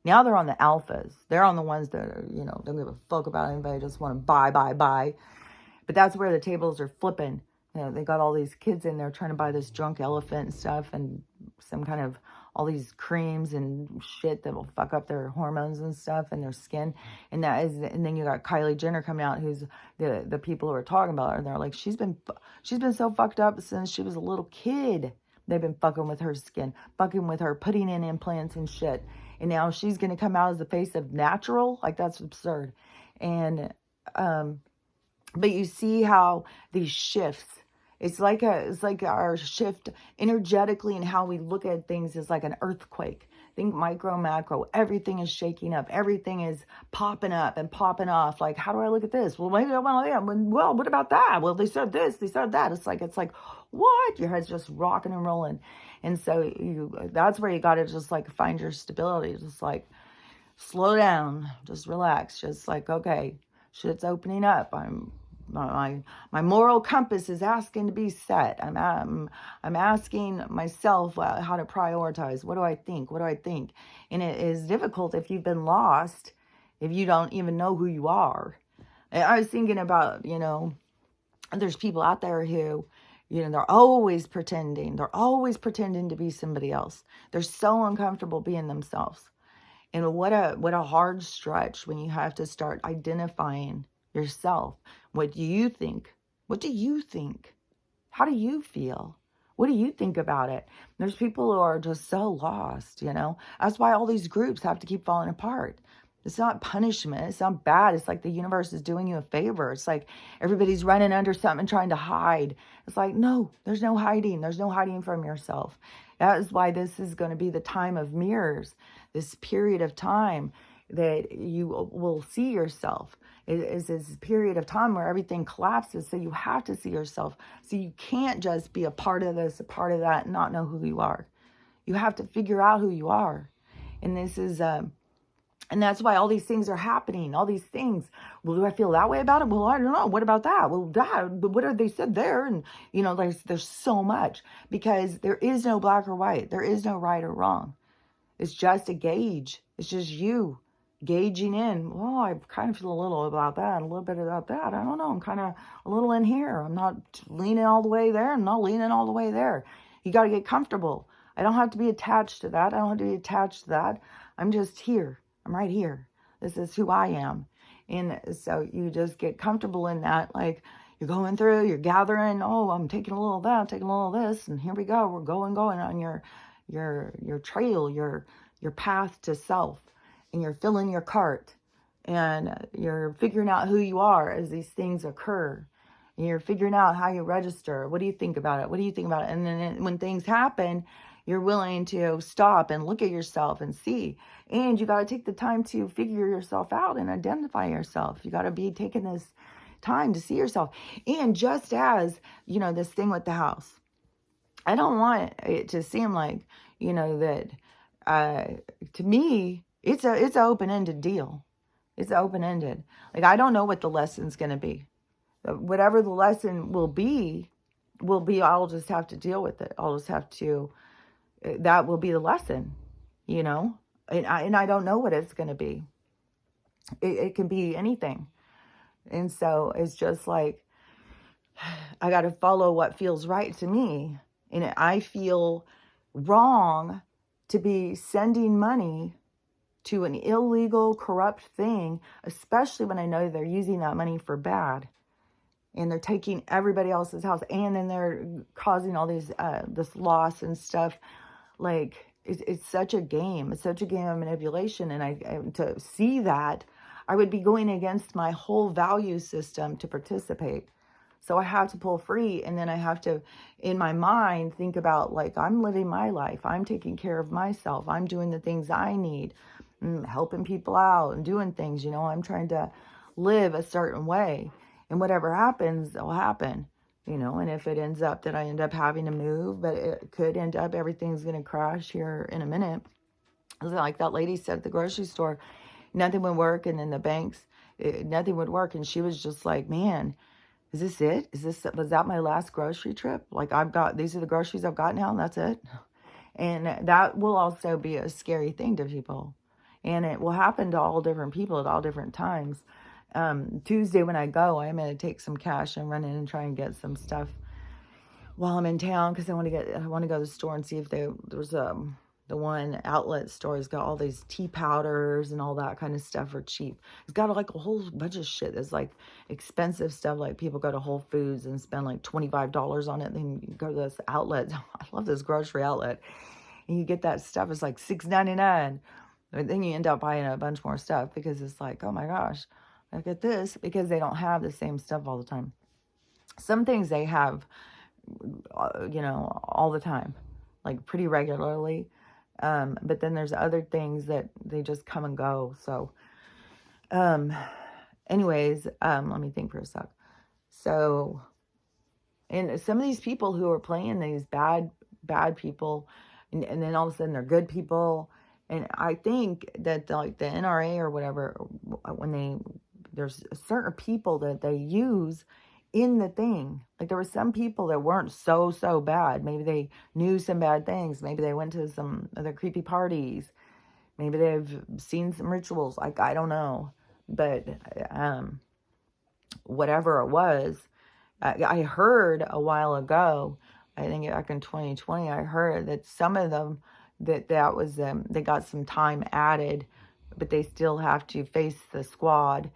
Now they're on the alphas. They're on the ones that are, don't give a fuck about anybody, just want to buy. But that's where the tables are flipping. They got all these kids in there trying to buy this drunk elephant and stuff and some kind of all these creams and shit that will fuck up their hormones and stuff and their skin. And then you got Kylie Jenner coming out, who's the people who are talking about her. And they're like, she's been so fucked up since she was a little kid. They've been fucking with her skin, fucking with her, putting in implants and shit. And now she's going to come out as the face of natural. Like, that's absurd. And, but you see how these shifts, it's like our shift energetically and how we look at things is like an earthquake. Think micro, macro, everything is shaking up. Everything is popping up and popping off. Like, how do I look at this? Well, maybe I want to, well, what about that? Well, they said this, they said that. It's like, what? Your head's just rocking and rolling. And so that's where you got to just like find your stability. Just like slow down, just relax. Just like, okay, shit's opening up. My moral compass is asking to be set. I'm asking myself how to prioritize. What do I think? And it is difficult if you've been lost, if you don't even know who you are. And I was thinking about, there's people out there who, they're always pretending. They're always pretending to be somebody else. They're so uncomfortable being themselves. And what a hard stretch when you have to start identifying yourself. What do you think? What do you think? How do you feel? What do you think about it? There's people who are just so lost, you know? That's why all these groups have to keep falling apart. It's not punishment. It's not bad. It's like the universe is doing you a favor. It's like everybody's running under something trying to hide. It's like, no, there's no hiding. There's no hiding from yourself. That is why this is going to be the time of mirrors, this period of time that you will see yourself. It is this period of time where everything collapses. So you have to see yourself. So you can't just be a part of this, a part of that, and not know who you are. You have to figure out who you are. And this is, and that's why all these things are happening, all these things. Well, do I feel that way about it? Well, I don't know. What about that? Well, what have they said there? And, you know, there's so much, because there is no black or white. There is no right or wrong. It's just a gauge. It's just you gauging in. Well, I kind of feel a little about that, a little bit about that. I don't know. I'm kind of a little in here. I'm not leaning all the way there. I'm not leaning all the way there. You got to get comfortable. I don't have to be attached to that. I don't have to be attached to that. I'm just here. I'm right here. This is who I am. And so you just get comfortable in that. Like, you're going through, you're gathering. Oh, I'm taking a little of that, taking a little of this. And here we go. We're going on your trail, your path to self. And you're filling your cart. And you're figuring out who you are as these things occur. And you're figuring out how you register. What do you think about it? What do you think about it? And then when things happen, you're willing to stop and look at yourself and see. And you got to take the time to figure yourself out and identify yourself. You got to be taking this time to see yourself. And just as, you know, this thing with the house, I don't want it to seem like, you know, that to me, it's an open-ended deal. It's open-ended. Like, I don't know what the lesson's going to be. Whatever the lesson will be, I'll just have to deal with it. I'll just have to, that will be the lesson, you know? And I don't know what it's going to be. It can be anything. And so it's just like, I got to follow what feels right to me. And I feel wrong to be sending money to an illegal, corrupt thing, especially when I know they're using that money for bad. And they're taking everybody else's house. And then they're causing all these, this loss and stuff. Like, it's such a game. It's such a game of manipulation. And I to see that, I would be going against my whole value system to participate. So I have to pull free. And then I have to, in my mind, think about, like, I'm living my life. I'm taking care of myself. I'm doing the things I need. Helping people out and doing things, you know. I'm trying to live a certain way. And whatever happens, will happen. You know, and if it ends up that I end up having to move, but it could end up everything's going to crash here in a minute. Like that lady said at the grocery store, nothing would work. And then the banks, nothing would work. And she was just like, man, is this it? Was that my last grocery trip? Like, these are the groceries I've got now, and that's it. And that will also be a scary thing to people. And it will happen to all different people at all different times. Tuesday when I go, I'm going to take some cash and run in and try and get some stuff while I'm in town, because I want to go to the store and see if there's the one outlet store has got all these tea powders and all that kind of stuff for cheap. It's got like a whole bunch of shit that's like expensive stuff. Like, people go to Whole Foods and spend like $25 on it. Then you go to this outlet. I love this grocery outlet. And you get that stuff. It's like $6.99. But then you end up buying a bunch more stuff, because it's like, oh my gosh, look at this, because they don't have the same stuff all the time. Some things they have, you know, all the time, like pretty regularly. But then there's other things that they just come and go. So, anyways, let me think for a sec. So, and some of these people who are playing these bad people, and then all of a sudden they're good people. And I think that like the NRA or whatever, there's certain people that they use in the thing. Like, there were some people that weren't so bad. Maybe they knew some bad things. Maybe they went to some other creepy parties. Maybe they've seen some rituals. Like, I don't know. But whatever it was, I heard a while ago, I think back in 2020, I heard that some of them, that was they got some time added, but they still have to face the squad.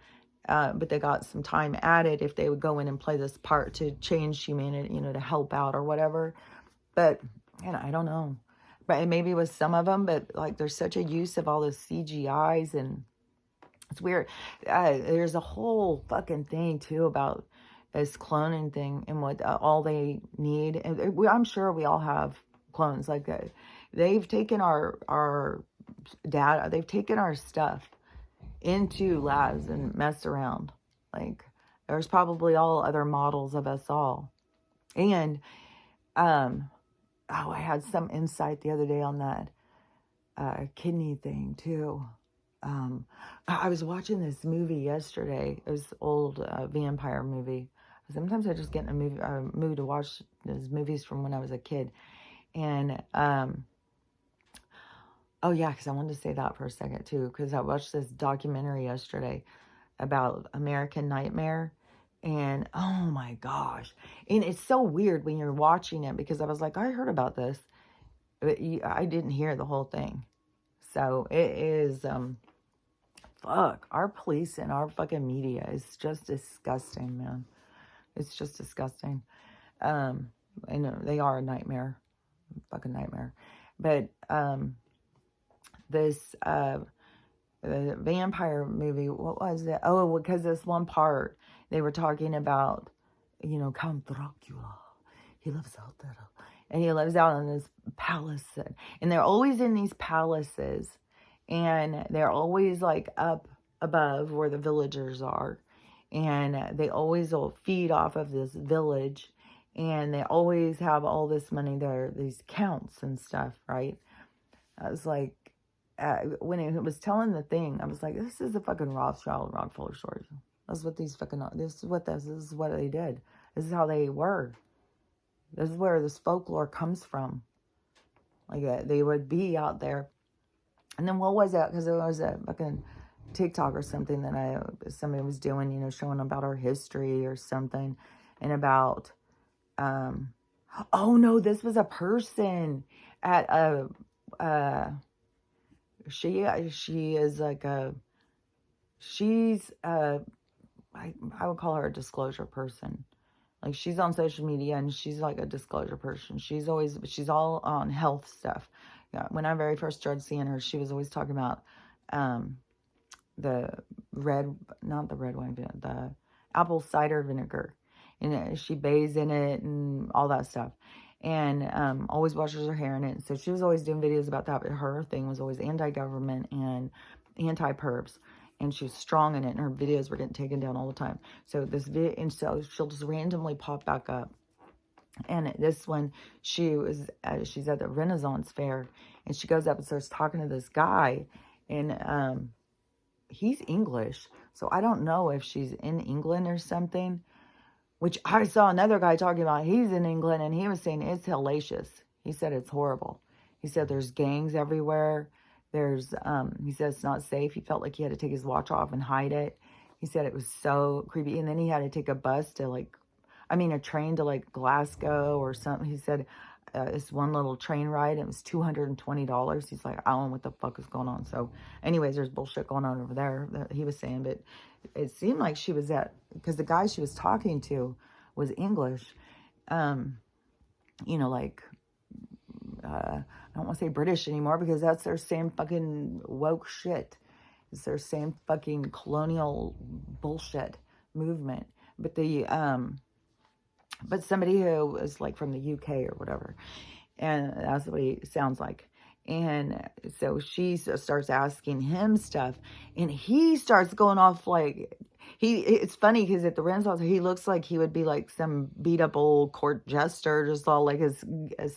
But they got some time added if they would go in and play this part to change humanity, you know, to help out or whatever. But, and I don't know. But maybe with some of them, but like there's such a use of all the CGIs and it's weird. There's a whole fucking thing too about this cloning thing and what all they need. And I'm sure we all have clones like that. They've taken our data. They've taken our stuff into labs and messed around. Like there's probably all other models of us all. And I had some insight the other day on that kidney thing too. I was watching this movie yesterday. It was an old vampire movie. Sometimes I just get in a mood to watch those movies from when I was a kid. And, oh yeah, because I wanted to say that for a second too, because I watched this documentary yesterday about American Nightmare. And oh my gosh. And it's so weird when you're watching it because I was like, I heard about this, but I didn't hear the whole thing. So it is, fuck, our police and our fucking media is just disgusting, man. It's just disgusting. I know they are a nightmare, fucking nightmare. But this vampire movie, what was it? Oh, because this one part they were talking about, Count Dracula. He lives out there, and he lives out in this palace, and they're always in these palaces. And they're always like up above where the villagers are. And they always will feed off of this village. And they always have all this money there, these counts and stuff, right? I was like, when it was telling the thing, I was like, this is a fucking Rothschild Rockefeller story. That's what this is what they did. This is how they were. This is where this folklore comes from. Like they would be out there. And then what was that? Because it was a fucking TikTok or something that somebody was doing, showing about our history or something. And about, oh no, this was a person at she is like I would call her a disclosure person. Like she's on social media and she's like a disclosure person. She's all on health stuff. Yeah, when I very first started seeing her, she was always talking about the apple cider vinegar. And she bathes in it and all that stuff. And always washes her hair in it. So she was always doing videos about that. But her thing was always anti-government and anti-perps. And she was strong in it. And her videos were getting taken down all the time. So so she'll just randomly pop back up. And this one, she's at the Renaissance Fair, and she goes up and starts talking to this guy, and he's English, so I don't know if she's in England or something, which I saw another guy talking about he's in England, and he was saying it's hellacious. He said it's horrible. He said there's gangs everywhere. He said it's not safe. He felt like he had to take his watch off and hide it. He said it was so creepy, and then he had to take a train to like Glasgow or something. He said this one little train ride, and it was $220. He's like, I don't know what the fuck is going on. So anyways, there's bullshit going on over there that he was saying, but it seemed like she was because the guy she was talking to was English. I don't want to say British anymore because that's their same fucking woke shit. It's their same fucking colonial bullshit movement. But but somebody who is like from the UK or whatever. And that's what he sounds like. And so she starts asking him stuff. And he starts going off like, it's funny because at the Renaissance, he looks like he would be like some beat up old court jester, just all like his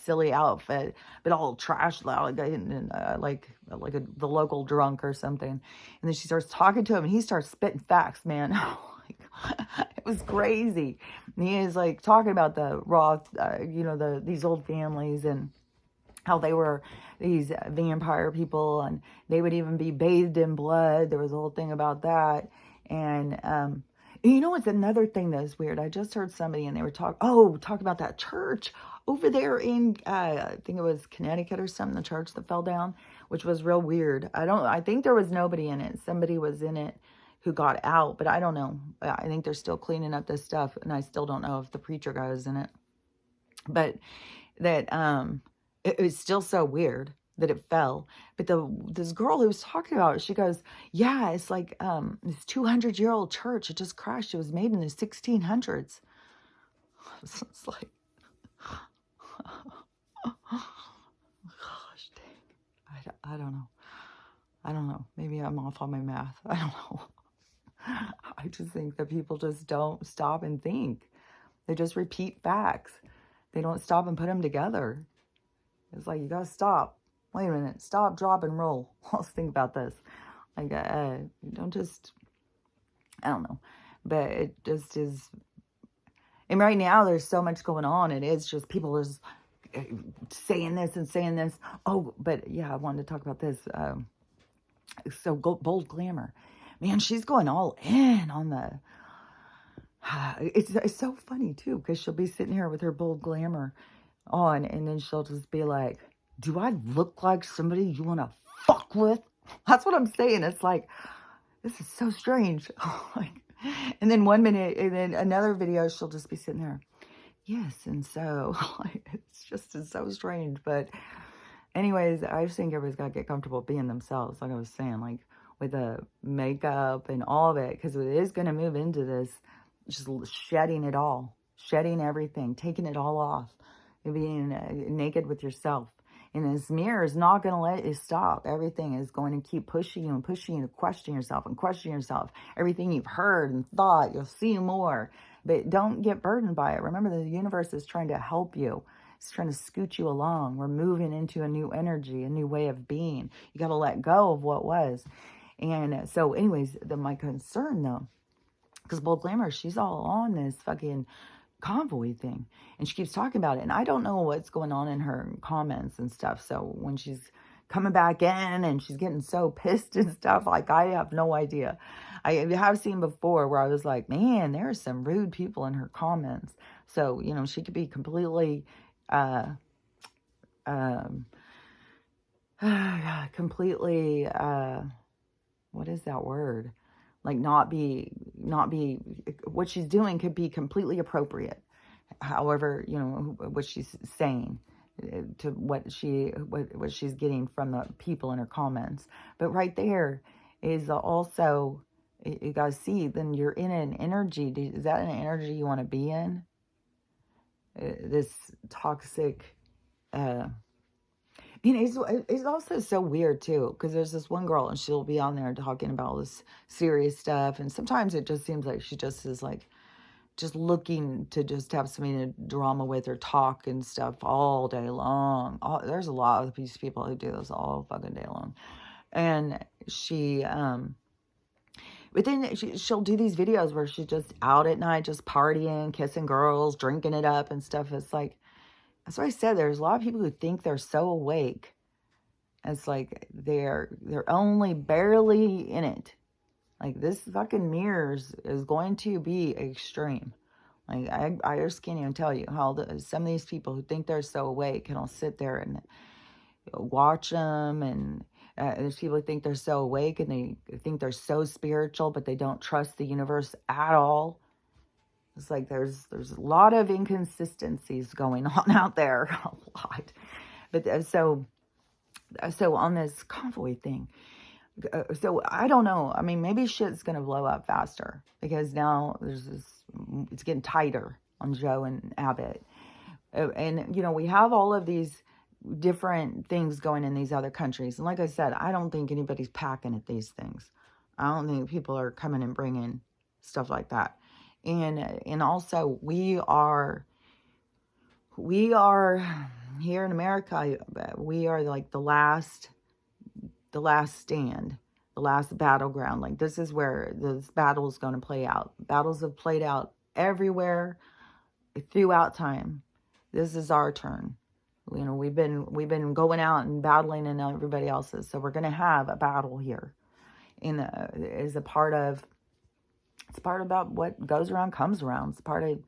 silly outfit, but all trashed out, like the local drunk or something. And then she starts talking to him and he starts spitting facts, man. It was crazy. And he is like talking about the Roth, these old families and how they were these vampire people and they would even be bathed in blood. There was a whole thing about that. And it's another thing that is weird. I just heard somebody and they were talk about that church over there in, I think it was Connecticut or something, the church that fell down, which was real weird. I think there was nobody in it. Somebody was in it who got out, but I don't know. I think they're still cleaning up this stuff, and I still don't know if the preacher guy was in it. But that it was still so weird that it fell. But this girl who was talking about it, she goes, yeah, it's like this 200-year-old church. It just crashed. It was made in the 1600s. It's like, gosh dang. I don't know. I don't know. Maybe I'm off on my math. I don't know. I just think that people just don't stop and think. They just repeat facts. They don't stop and put them together. It's like, you gotta stop. Wait a minute. Stop, drop, and roll. Let's think about this. Like, don't just, I don't know. But it just is. And right now, there's so much going on. And it's just people are just saying this and saying this. Oh, but yeah, I wanted to talk about this. So Bold Glamour. Man, she's going all in on the... It's so funny, too, because she'll be sitting here with her Bold Glamour on, and then she'll just be like, do I look like somebody you want to fuck with? That's what I'm saying. It's like, this is so strange. And then 1 minute, and then another video, she'll just be sitting there. Yes, and so, it's so strange. But anyways, I just think everybody's got to get comfortable being themselves, like I was saying, like with the makeup and all of it, because it is going to move into this, just shedding it all, shedding everything, taking it all off, and being naked with yourself. And this mirror is not going to let you stop. Everything is going to keep pushing you and pushing you to question yourself and question yourself. Everything you've heard and thought, you'll see more. But don't get burdened by it. Remember, the universe is trying to help you. It's trying to scoot you along. We're moving into a new energy, a new way of being. You got to let go of what was. And so anyways, my concern though, because Bold Glamour, she's all on this fucking convoy thing. And she keeps talking about it. And I don't know what's going on in her comments and stuff. So when she's coming back in and she's getting so pissed and stuff, like, I have no idea. I have seen before where I was like, man, there are some rude people in her comments. So, you know, she could be completely, completely, what is that word? Like not be, what she's doing could be completely appropriate. However, you know, what she's saying to what she's getting from the people in her comments. But right there is also, you guys see, then you're in an energy. Is that an energy you want to be in? This toxic, it's also so weird too, because there's this one girl and she'll be on there talking about all this serious stuff, and sometimes it just seems like she just is like just looking to just have something to drama with or talk and stuff all day long. There's a lot of these people who do this all fucking day long. And she but then she'll do these videos where she's just out at night, just partying, kissing girls, drinking it up and stuff. It's like, that's what I said. There's a lot of people who think they're so awake. It's like they're only barely in it. Like, this fucking mirrors is going to be extreme. Like, I just can't even tell you how some of these people who think they're so awake can all sit there and watch them. And there's people who think they're so awake and they think they're so spiritual, but they don't trust the universe at all. It's like there's a lot of inconsistencies going on out there, a lot. But so on this convoy thing, so I don't know. I mean, maybe shit's gonna blow up faster because now it's getting tighter on Joe and Abbott, and you know, we have all of these different things going in these other countries, and like I said, I don't think anybody's packing at these things. I don't think people are coming and bringing stuff like that. And also we are here in America, we are like the last stand, the last battleground. Like, this is where this battle is going to play out. Battles have played out everywhere throughout time. This is our turn. You know, we've been going out and battling in everybody else's. So we're going to have a battle here. Is a part of, it's part about what goes around comes around. It's part of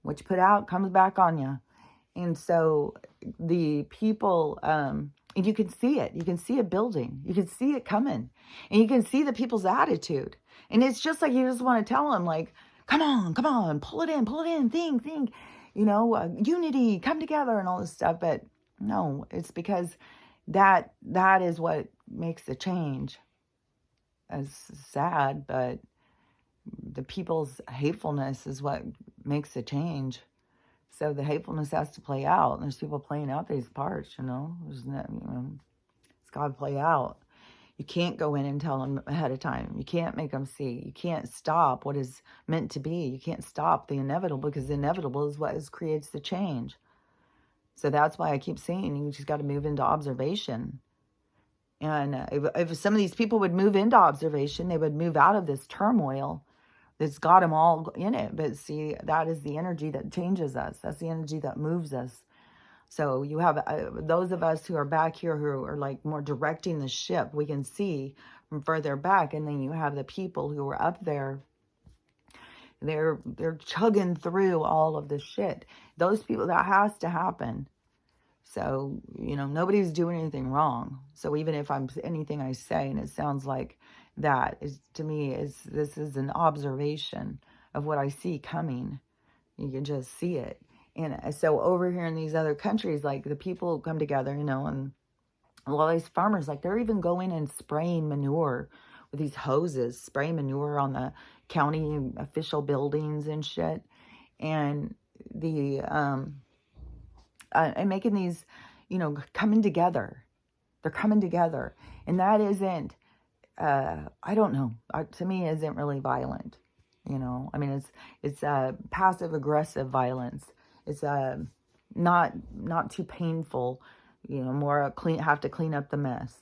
what you put out comes back on you. And so the people, and you can see it. You can see it building. You can see it coming. And you can see the people's attitude. And it's just like you just want to tell them, like, come on, pull it in, think. unity, come together and all this stuff. But no, it's because that is what makes the change. It's sad, but the people's hatefulness is what makes the change. So the hatefulness has to play out. And there's people playing out these parts, There's no, it's got to play out. You can't go in and tell them ahead of time. You can't make them see. You can't stop what is meant to be. You can't stop the inevitable, because the inevitable is what creates the change. So that's why I keep saying you just got to move into observation. And if some of these people would move into observation, they would move out of this turmoil that's got them all in it. But see, that is the energy that changes us. That's the energy that moves us. So you have those of us who are back here who are like more directing the ship. We can see from further back. And then you have the people who are up there. They're chugging through all of this shit. Those people, that has to happen. So, nobody's doing anything wrong. So even if anything I say and it sounds like that, to me, this is an observation of what I see coming. You can just see it. And so over here in these other countries, like the people come together, and a lot of these farmers, like they're even going and spraying manure with these hoses, spraying manure on the county official buildings and shit. And and making these, coming together. They're coming together. And that isn't, I don't know, to me, isn't really violent. I mean, it's passive aggressive violence. It's not too painful, more have to clean up the mess,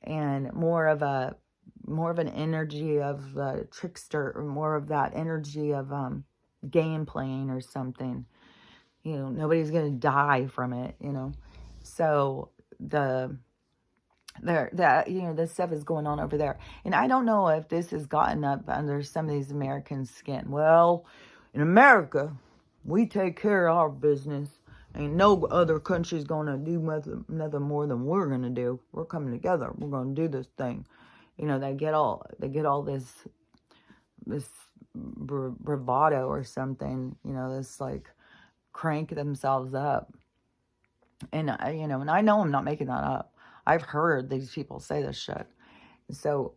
and more of an energy of trickster, or more of that energy of game playing or something. Nobody's going to die from it, So this stuff is going on over there. And I don't know if this has gotten up under some of these Americans' skin. Well, in America, we take care of our business. Ain't no other country's going to do nothing more than we're going to do. We're coming together. We're going to do this thing. They get all this bravado or something, this like crank themselves up. And and I know I'm not making that up. I've heard these people say this shit. So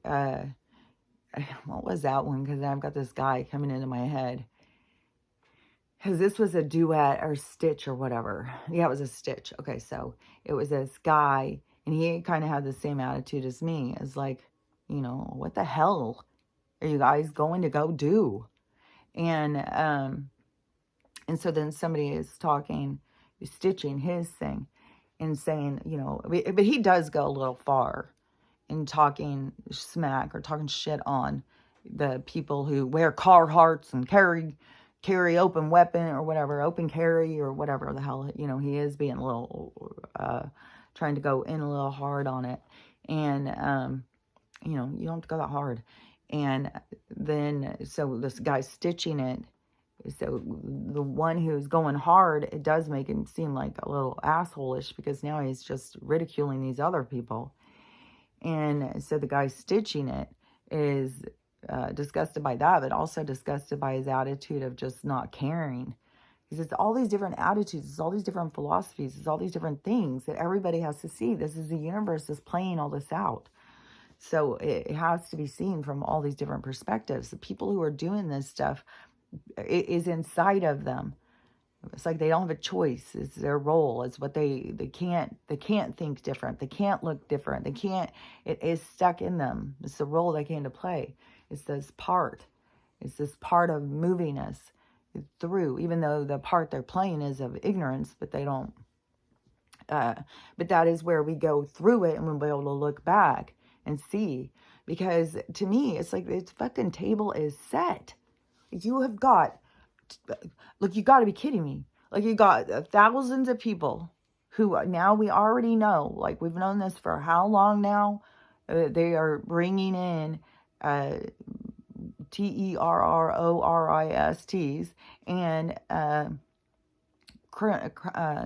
what was that one? Because I've got this guy coming into my head, because this was a duet or stitch or whatever. Yeah, it was a stitch. Okay, so it was this guy, and he kind of had the same attitude as me, as like, what the hell are you guys going to go do? And so then somebody is stitching his thing and saying, but he does go a little far in talking smack or talking shit on the people who wear Carhartts and carry open weapon or whatever, open carry or whatever the hell, he is being a little, trying to go in a little hard on it. And, you don't have to go that hard. And then, so this guy's stitching it. So the one who's going hard, it does make him seem like a little asshole-ish, because now he's just ridiculing these other people. And so the guy stitching it is disgusted by that, but also disgusted by his attitude of just not caring. Because it's all these different attitudes, it's all these different philosophies, it's all these different things that everybody has to see. This is the universe that's playing all this out. So it has to be seen from all these different perspectives. The people who are doing this stuff, it is inside of them. It's like they don't have a choice. It's their role. It's what they can't think different. They can't look different. It is stuck in them. It's the role they came to play. It's this part. It's this part of moving us through, even though the part they're playing is of ignorance, but they don't, but that is where we go through it, and we'll be able to look back and see. Because to me, it's like this fucking table is set. You have got, look, you got to be kidding me. Like, you got thousands of people who now we already know, like, we've known this for how long now? They are bringing in terrorists and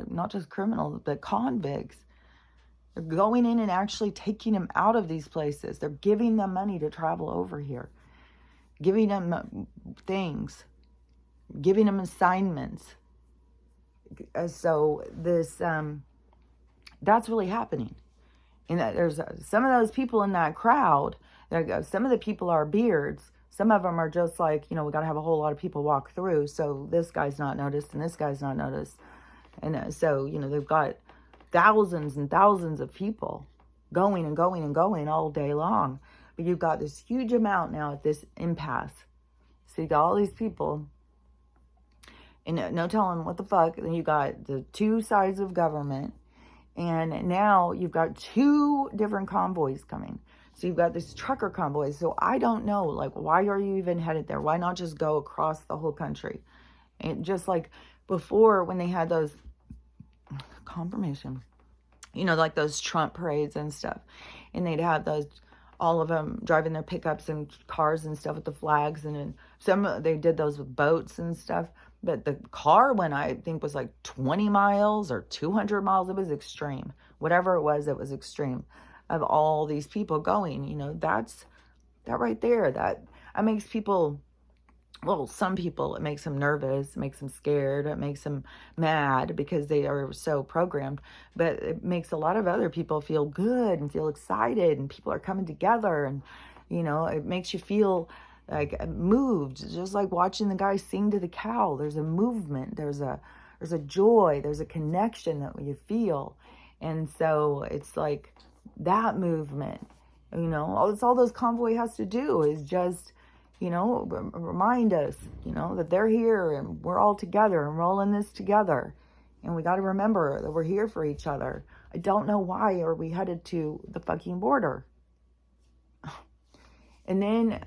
not just criminals, but convicts. They're going in and actually taking them out of these places. They're giving them money to travel over here, giving them things, giving them assignments, so this, that's really happening. And there's some of those people in that crowd, some of the people are beards. Some of them are just like, we got to have a whole lot of people walk through. So this guy's not noticed and this guy's not noticed. And so, they've got thousands and thousands of people going and going and going all day long. But you've got this huge amount now at this impasse. So you got all these people and no telling what the fuck. Then you got the two sides of government. And now you've got two different convoys coming. So you've got this trucker convoy. So I don't know, like, why are you even headed there? Why not just go across the whole country? And just like before when they had those confirmation, like those Trump parades and stuff. And they'd have those, all of them driving their pickups and cars and stuff with the flags. And then they did those with boats and stuff. But the car one, I think, was like 20 miles or 200 miles. It was extreme. Whatever it was extreme. Of all these people going, that right there, that makes people, well, some people, it makes them nervous, it makes them scared, it makes them mad because they are so programmed. But it makes a lot of other people feel good and feel excited, and people are coming together, and, it makes you feel like moved, just like watching the guy sing to the cow. There's a movement, there's a joy, there's a connection that you feel. And so it's like that movement, all those convoy has to do is just, remind us, that they're here and we're all together and we're all in this together. And we got to remember that we're here for each other. I don't know why are we headed to the fucking border. And then,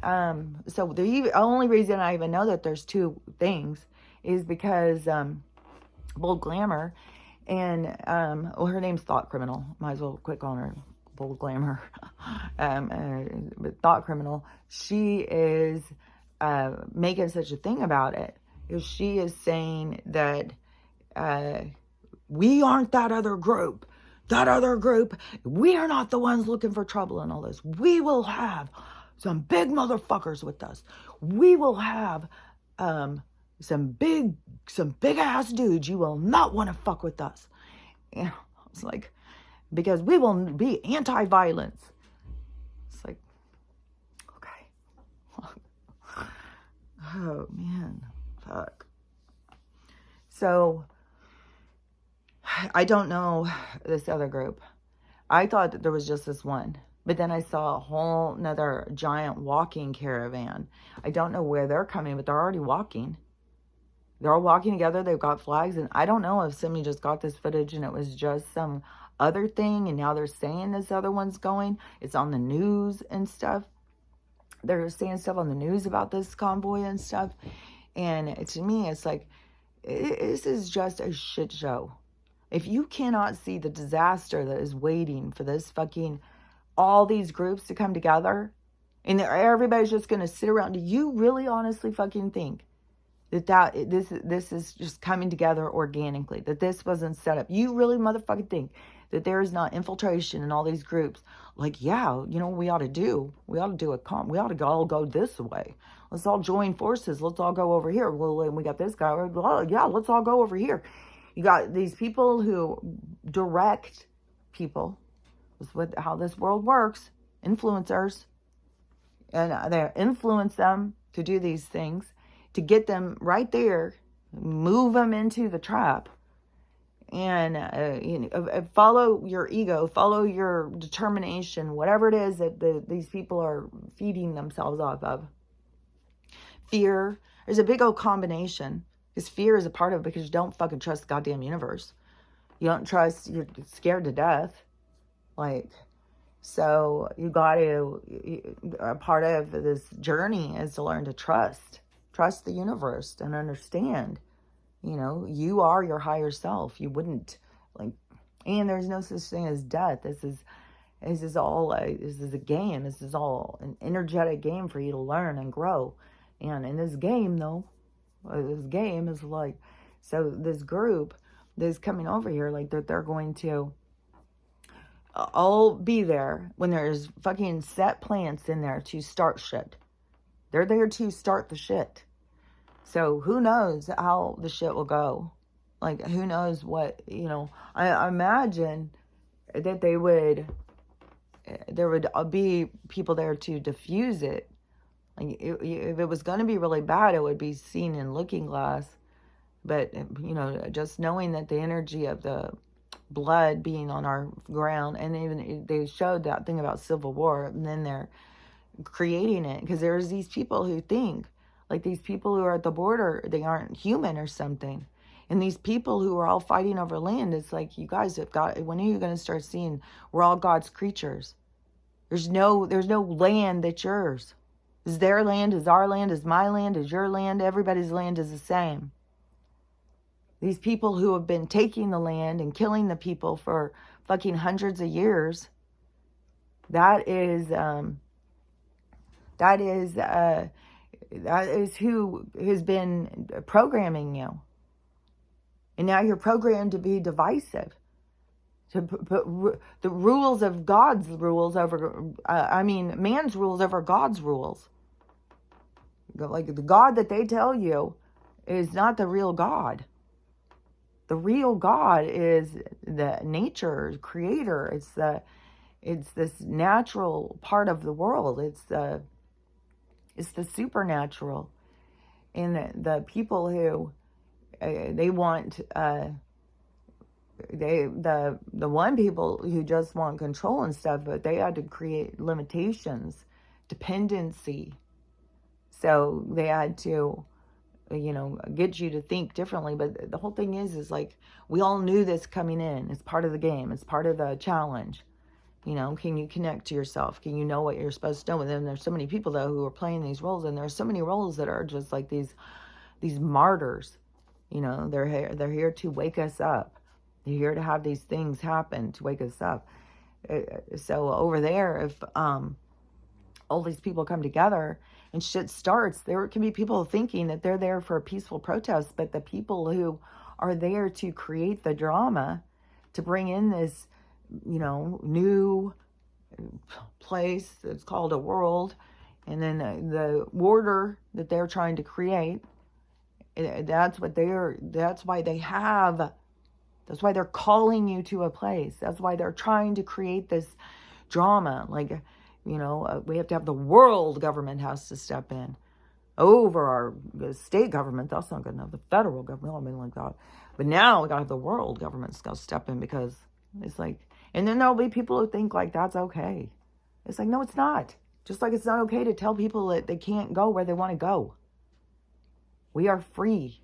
so the only reason I even know that there's two things is because Bold Glamour and, her name's Thought Criminal. Might as well quit calling her Bold Glamour. But Thought Criminal, she is making such a thing about it. She is saying that we aren't that other group. That other group, we are not the ones looking for trouble and all this. We will have some big motherfuckers with us. We will have some big ass dudes. You will not want to fuck with us. And it's like, because we will be anti-violence. It's like, okay. Oh man, fuck. So I don't know this other group. I thought that there was just this one. But then I saw a whole nother giant walking caravan. I don't know where they're coming, but they're already walking. They're all walking together. They've got flags. And I don't know if somebody just got this footage and it was just some other thing. And now they're saying this other one's going. It's on the news and stuff. They're saying stuff on the news about this convoy and stuff. And to me, it's like, this is just a shit show. If you cannot see the disaster that is waiting for this fucking, all these groups to come together, and everybody's just going to sit around, do you really honestly fucking think that this is just coming together organically, that this wasn't set up? You really motherfucking think that there is not infiltration in all these groups? Like, yeah, what we ought to do? We ought to do we ought to all go this way. Let's all join forces. Let's all go over here. Well, and we got this guy. Well, yeah, let's all go over here. You got these people who direct people. That's how this world works. Influencers. And they influence them to do these things, to get them right there, move them into the trap. And follow your ego, follow your determination, whatever it is that these people are feeding themselves off of. Fear. There's a big old combination. Because fear is a part of it, because you don't fucking trust the goddamn universe. You don't trust, you're scared to death. Like, so you got to, a part of this journey is to learn to trust the universe and understand, you are your higher self. You wouldn't, like, and there's no such thing as death. This is a game. This is all an energetic game for you to learn and grow. And in this game, though, this game is like, so this group that's coming over here, like they're going to all be there when there's fucking set plants in there to start shit. They're there to start the shit. So who knows how the shit will go. Like, who knows what, I imagine that there would be people there to diffuse it. Like, if it was going to be really bad, it would be seen in Looking Glass. But, just knowing that the energy of the blood being on our ground, and even they showed that thing about Civil War, and then they're creating it, because there's these people who think, like, these people who are at the border, they aren't human or something. And these people who are all fighting over land, it's like, you guys have got, when are you going to start seeing we're all God's creatures? There's no land that's yours. Is their land, is our land, is my land, is your land. Everybody's land is the same. These people who have been taking the land and killing the people for fucking hundreds of years, that is who has been programming you. And now you're programmed to be divisive, to put the rules of God's rules over, man's rules over God's rules. Like, the God that they tell you is not the real God. The real God is the nature creator. It's this natural part of the world. It's the supernatural. And the people who they want the one people who just want control and stuff, but they had to create limitations, dependency. So they had to get you to think differently. But the whole thing is like, we all knew this coming in. It's part of the game. It's part of the challenge. Can you connect to yourself? Can you know what you're supposed to know? And then there's so many people, though, who are playing these roles, and there's so many roles that are just like these martyrs. They're here to wake us up. They're here to have these things happen to wake us up. So over there, if all these people come together and shit starts, there can be people thinking that they're there for a peaceful protest, but the people who are there to create the drama, to bring in this, new place that's called a world, and then the order that they're trying to create, that's why they're calling you to a place. That's why they're trying to create this drama. Like, we have to have the world government has to step in over the state government. That's not good enough. The federal government, like that. But now we got to have the world government's got to step in, because it's like, and then there'll be people who think like that's okay. It's like, no, it's not. Just like it's not okay to tell people that they can't go where they want to go. We are free.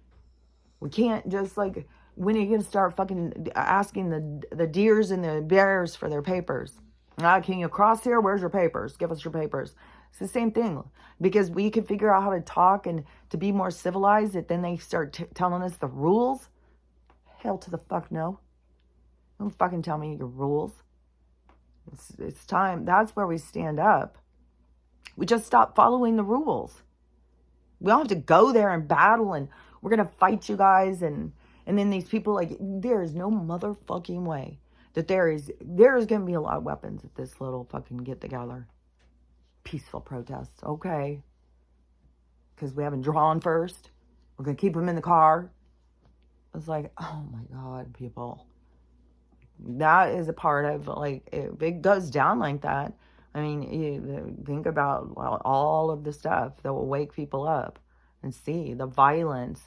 We can't just, like, when are you going to start fucking asking the deers and the bears for their papers? Can you cross here? Where's your papers? Give us your papers. It's the same thing. Because we can figure out how to talk and to be more civilized, that then they start telling us the rules. Hell to the fuck no. Don't fucking tell me your rules. It's time. That's where we stand up. We just stop following the rules. We don't have to go there and battle and we're going to fight you guys. And then these people, like, there is no motherfucking way that there is going to be a lot of weapons at this little fucking get together. Peaceful protests. Okay. Because we haven't drawn first. We're going to keep them in the car. It's like, oh my God, people. That is a part of, like, if it goes down like that, I mean, you think about all of the stuff that will wake people up and see the violence,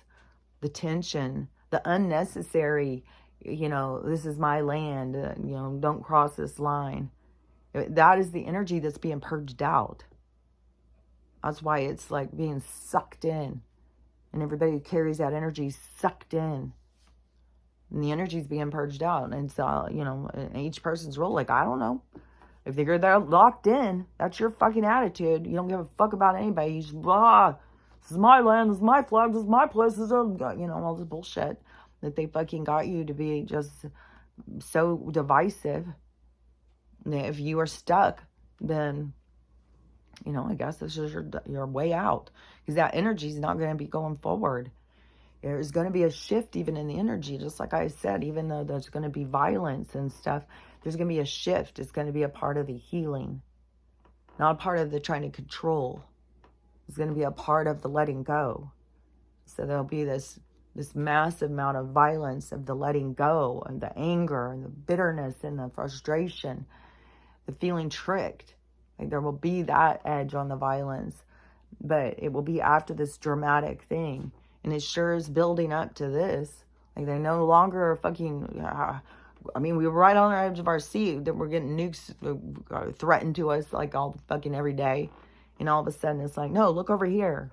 the tension, the unnecessary, this is my land, don't cross this line. That is the energy that's being purged out. That's why it's like being sucked in. And everybody who carries that energy sucked in. And the energy's being purged out. And so, each person's role, like, I don't know. If they're locked in, that's your fucking attitude. You don't give a fuck about anybody. You just, this is my land, this is my flag, this is my place, this is, all this bullshit that they fucking got you to be just so divisive. If you are stuck, then, I guess this is your way out. Because that energy is not going to be going forward. There's going to be a shift even in the energy. Just like I said, even though there's going to be violence and stuff, there's going to be a shift. It's going to be a part of the healing. Not a part of the trying to control. It's going to be a part of the letting go. So there'll be this this massive amount of violence, of the letting go and the anger and the bitterness and the frustration, the feeling tricked. Like there will be that edge on the violence, but it will be after this dramatic thing. And it sure is building up to this. Like they're no longer fucking, I mean, we were right on the edge of our seat that we're getting nukes threatened to us like all fucking every day. And all of a sudden it's like, no, look over here.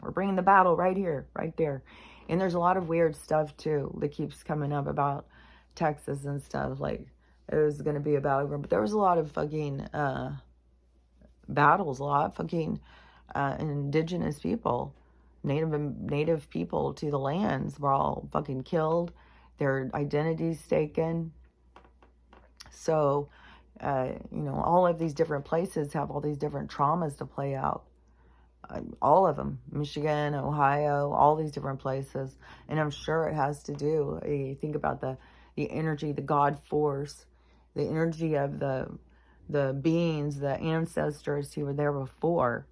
We're bringing the battle right here, right there. And there's a lot of weird stuff too that keeps coming up about Texas and stuff. Like it was going to be a battleground, but there was a lot of fucking battles, a lot of fucking indigenous people, native people to the lands were all fucking killed, their identities taken. So, you know, all of these different places have all these different traumas to play out. All of them, Michigan, Ohio, all these different places. And I'm sure it has to do, you think about the energy, the God force, the energy of the beings, the ancestors who were there before.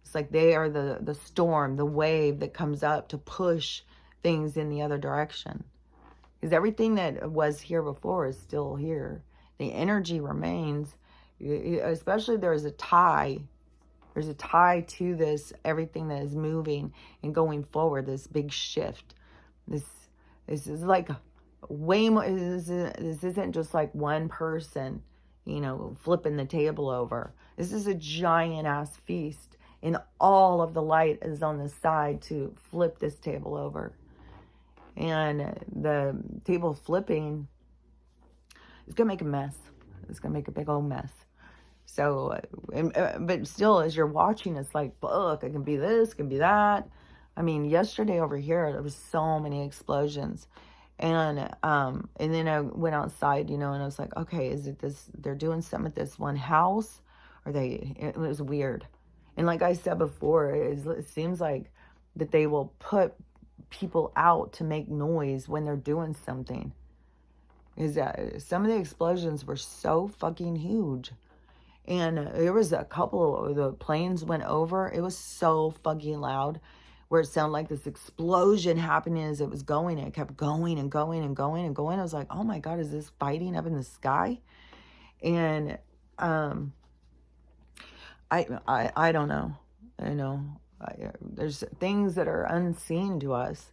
It's like they are the storm, the wave that comes up to push things in the other direction. Because everything that was here before is still here. The energy remains, especially there's a tie. There's a tie to this, everything that is moving and going forward, this big shift. This is like way more, this isn't just like one person, you know, flipping the table over. This is a giant ass feast, and all of the light is on the side to flip this table over. And the table flipping is going to make a mess. It's going to make a big old mess. So, but still, as you're watching, it's like, look, it can be this, it can be that. I mean, yesterday over here, there was so many explosions. And then I went outside, you know, and I was like, okay, is it this, they're doing something at this one house? Or it was weird. And like I said before, it seems like that they will put people out to make noise when they're doing something. Is that some of the explosions were so fucking huge. And there was a couple of the planes went over. It was so fucking loud where it sounded like this explosion happening as it was going. It kept going and going and going and going. I was like, oh my God, is this fighting up in the sky? And I don't know. You know, there's things that are unseen to us,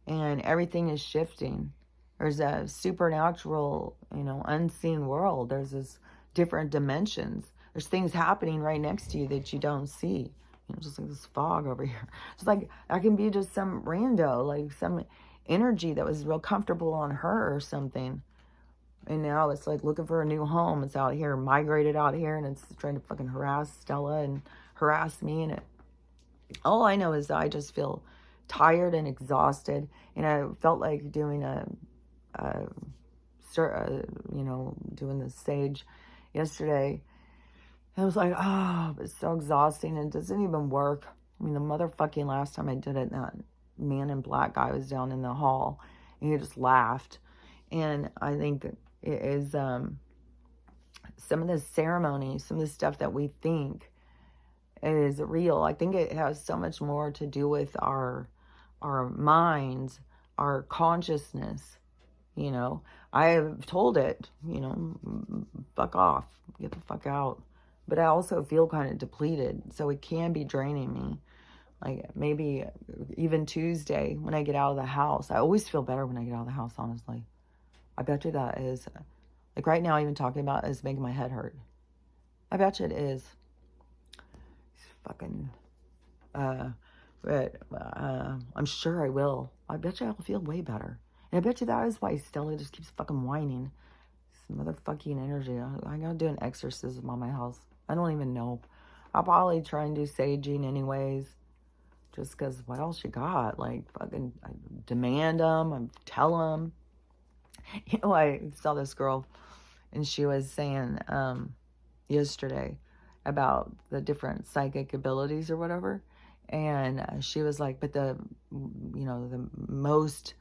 and everything is shifting. There's a supernatural, you know, unseen world. There's this different dimensions. There's things happening right next to you that you don't see. You know, just like this fog over here. It's like, that can be just some rando, like some energy that was real comfortable on her or something. And now it's like looking for a new home. It's out here, migrated out here, and it's trying to fucking harass Stella and harass me. And all I know is that I just feel tired and exhausted. And I felt like doing you know, doing the sage yesterday. And I was like, oh, it's so exhausting and it doesn't even work. I mean, the motherfucking last time I did it, that man in black guy was down in the hall and he just laughed. And I think it is some of the ceremonies, some of the stuff that we think is real. I think it has so much more to do with our minds, our consciousness. You know, I have told it, you know, fuck off, get the fuck out. But I also feel kind of depleted, so it can be draining me. Like maybe even Tuesday when I get out of the house, I always feel better when I get out of the house, honestly. I bet you that is, like right now even talking about it is making my head hurt. I bet you it is. Fucking, but I'm sure I will. I bet you I'll feel way better. And I bet you that is why Stella just keeps fucking whining. This motherfucking energy. I gotta do an exorcism on my house. I don't even know. I'll probably try and do saging anyways. Just because what else you got? Like, fucking I demand them. I tell them. You know, I saw this girl and she was saying yesterday about the different psychic abilities or whatever. And she was like, but the, you know, the most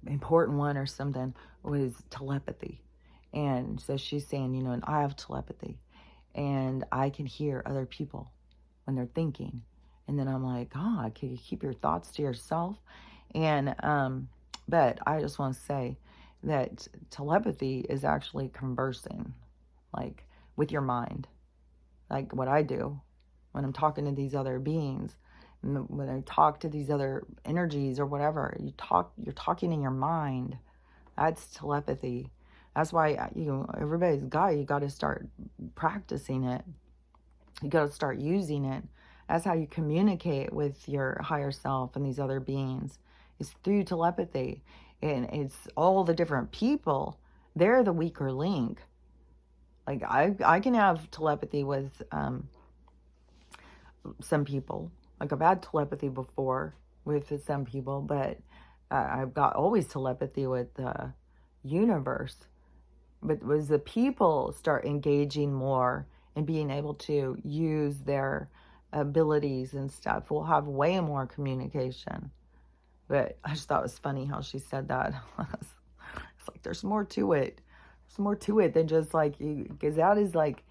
important one or something was telepathy. And so she's saying, you know, and I have telepathy and I can hear other people when they're thinking. And then I'm like, oh, can you keep your thoughts to yourself? And, but I just want to say that telepathy is actually conversing, like, with your mind. Like what I do when I'm talking to these other beings, when I talk to these other energies or whatever, you're talking in your mind. That's telepathy. That's why, everybody's you got to start practicing it. You got to start using it. That's how you communicate with your higher self and these other beings. It's through telepathy. And it's all the different people. They're the weaker link. Like I can have telepathy with some people. Like I've had telepathy before with some people, but I've got always telepathy with the universe. But as the people start engaging more and being able to use their abilities and stuff, we'll have way more communication. But I just thought it was funny how she said that. It's like there's more to it. There's more to it than just like you, because that is like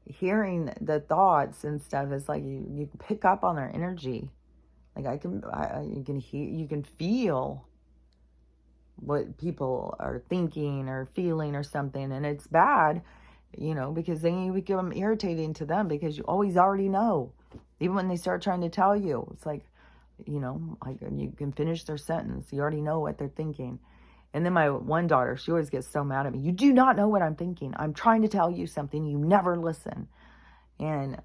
hearing the thoughts and stuff. Is like you pick up on their energy. Like you can hear, you can feel what people are thinking or feeling or something, and it's bad, because then you become irritating to them because you always already know. Even when they start trying to tell you, it's like, like you can finish their sentence. You already know what they're thinking. And then my one daughter, she always gets so mad at me. You do not know what I'm thinking. I'm trying to tell you something. You never listen. And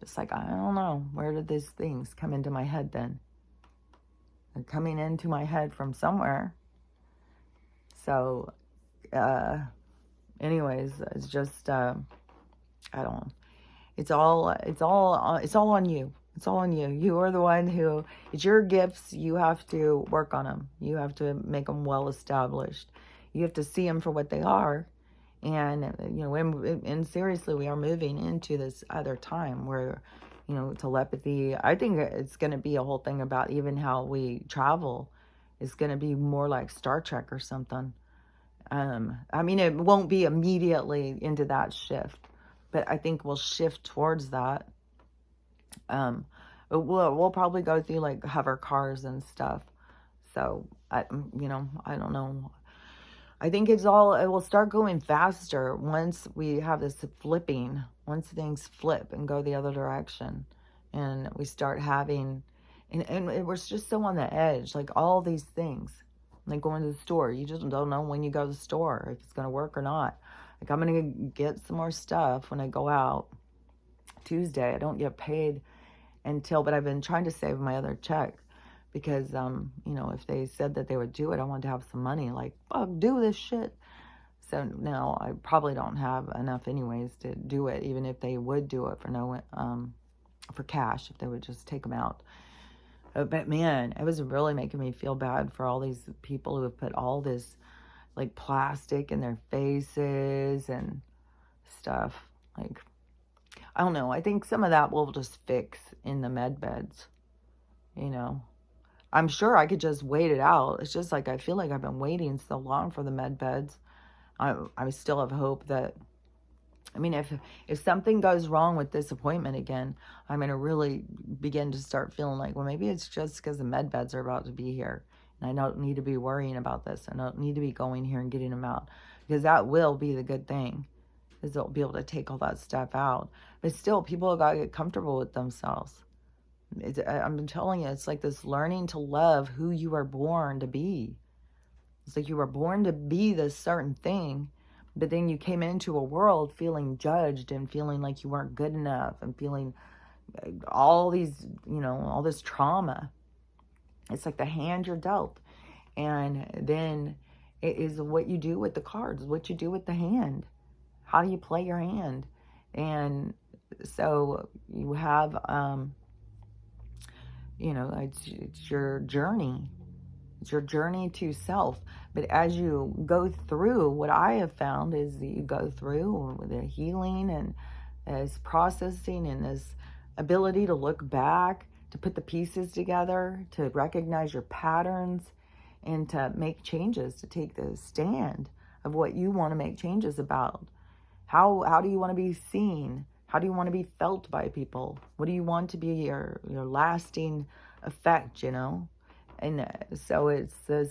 it's like, I don't know. Where did these things come into my head then? They're coming into my head from somewhere. So, anyways, it's just, I don't know. It's all on you. It's all on you. You are the one who, it's your gifts. You have to work on them. You have to make them well established. You have to see them for what they are. And, and seriously, we are moving into this other time where, telepathy, I think it's going to be a whole thing about even how we travel. It's going to be more like Star Trek or something. I mean, it won't be immediately into that shift, but I think we'll shift towards that. We'll probably go through like hover cars and stuff. So I don't know. I think it will start going faster once we have this flipping, once things flip and go the other direction, and we start having, and we're just so on the edge, like all these things, like going to the store. You just don't know when you go to the store if it's going to work or not. Like I'm going to get some more stuff when I go out Tuesday. I don't get paid but I've been trying to save my other check because, if they said that they would do it, I wanted to have some money, like, fuck, do this shit. So now I probably don't have enough anyways to do it, even if they would do it for cash, if they would just take them out. But man, it was really making me feel bad for all these people who have put all this like plastic in their faces and stuff. Like, I don't know. I think some of that will just fix in the med beds. I'm sure I could just wait it out. It's just like I feel like I've been waiting so long for the med beds. I still have hope that, I mean, if something goes wrong with this appointment again, I'm going to really begin to start feeling like, well, maybe it's just because the med beds are about to be here. And I don't need to be worrying about this. I don't need to be going here and getting them out. Because that will be the good thing, is they'll be able to take all that stuff out. But still, people have got to get comfortable with themselves. I'm telling you, it's like this learning to love who you are born to be. It's like you were born to be this certain thing, but then you came into a world feeling judged and feeling like you weren't good enough and feeling all these, all this trauma. It's like the hand you're dealt. And then it is what you do with the cards, what you do with the hand. How do you play your hand? And so you have, it's your journey. It's your journey to self. But as you go through, what I have found is that you go through the healing and this processing and this ability to look back, to put the pieces together, to recognize your patterns, and to make changes, to take the stand of what you want to make changes about. How do you want to be seen? How do you want to be felt by people? What do you want to be your lasting effect, you know? And so it's this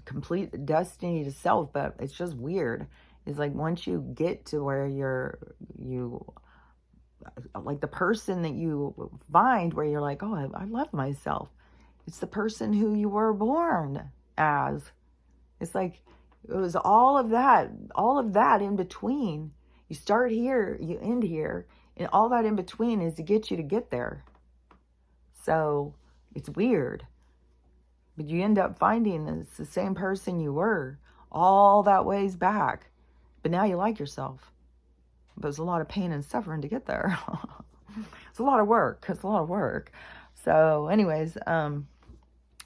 complete destiny to self, but it's just weird. It's like once you get to where you like the person that you find where you're like, oh, I love myself. It's the person who you were born as. It's like it was all of that in between. You start here, you end here, and all that in between is to get you to get there. So it's weird. But you end up finding it's the same person you were all that ways back. But now you like yourself. But it's a lot of pain and suffering to get there. It's a lot of work. It's a lot of work. So anyways, now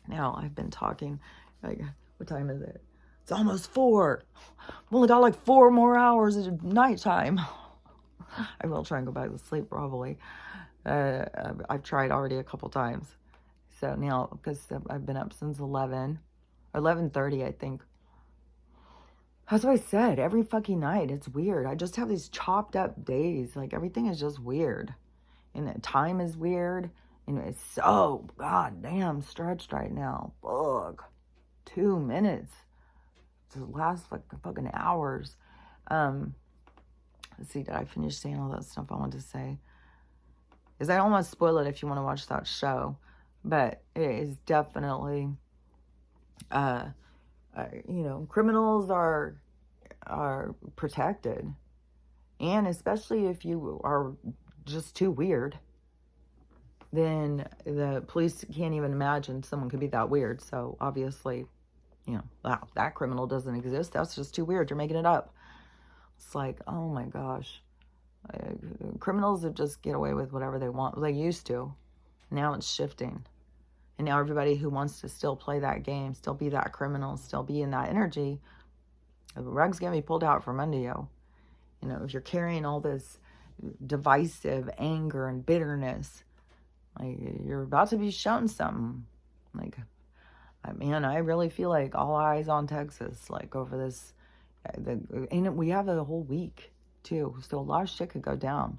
I've been talking. Like, what time is it? It's almost 4. I've only got like 4 more hours of nighttime. I will try and go back to sleep probably. I've tried already a couple times. So now, because I've been up since 11, 11:30, I think. That's what I said. Every fucking night, it's weird. I just have these chopped up days. Like, everything is just weird. And the time is weird. And it's so goddamn stretched right now. Ugh. 2 minutes. It lasts like fucking hours. Let's see, did I finish saying all that stuff I wanted to say? Because I don't want to spoil it if you want to watch that show. But it is definitely, criminals are protected. And especially if you are just too weird, then the police can't even imagine someone could be that weird. So obviously, wow, that criminal doesn't exist. That's just too weird. You're making it up. It's like, oh my gosh. Criminals that just get away with whatever they want. They used to. Now it's shifting. And now everybody who wants to still play that game, still be that criminal, still be in that energy, the rug's going to be pulled out from under you. If you're carrying all this divisive anger and bitterness, like, you're about to be shown something. Like, man, I really feel like all eyes on Texas, like, over this. And we have a whole week, too. So a lot of shit could go down.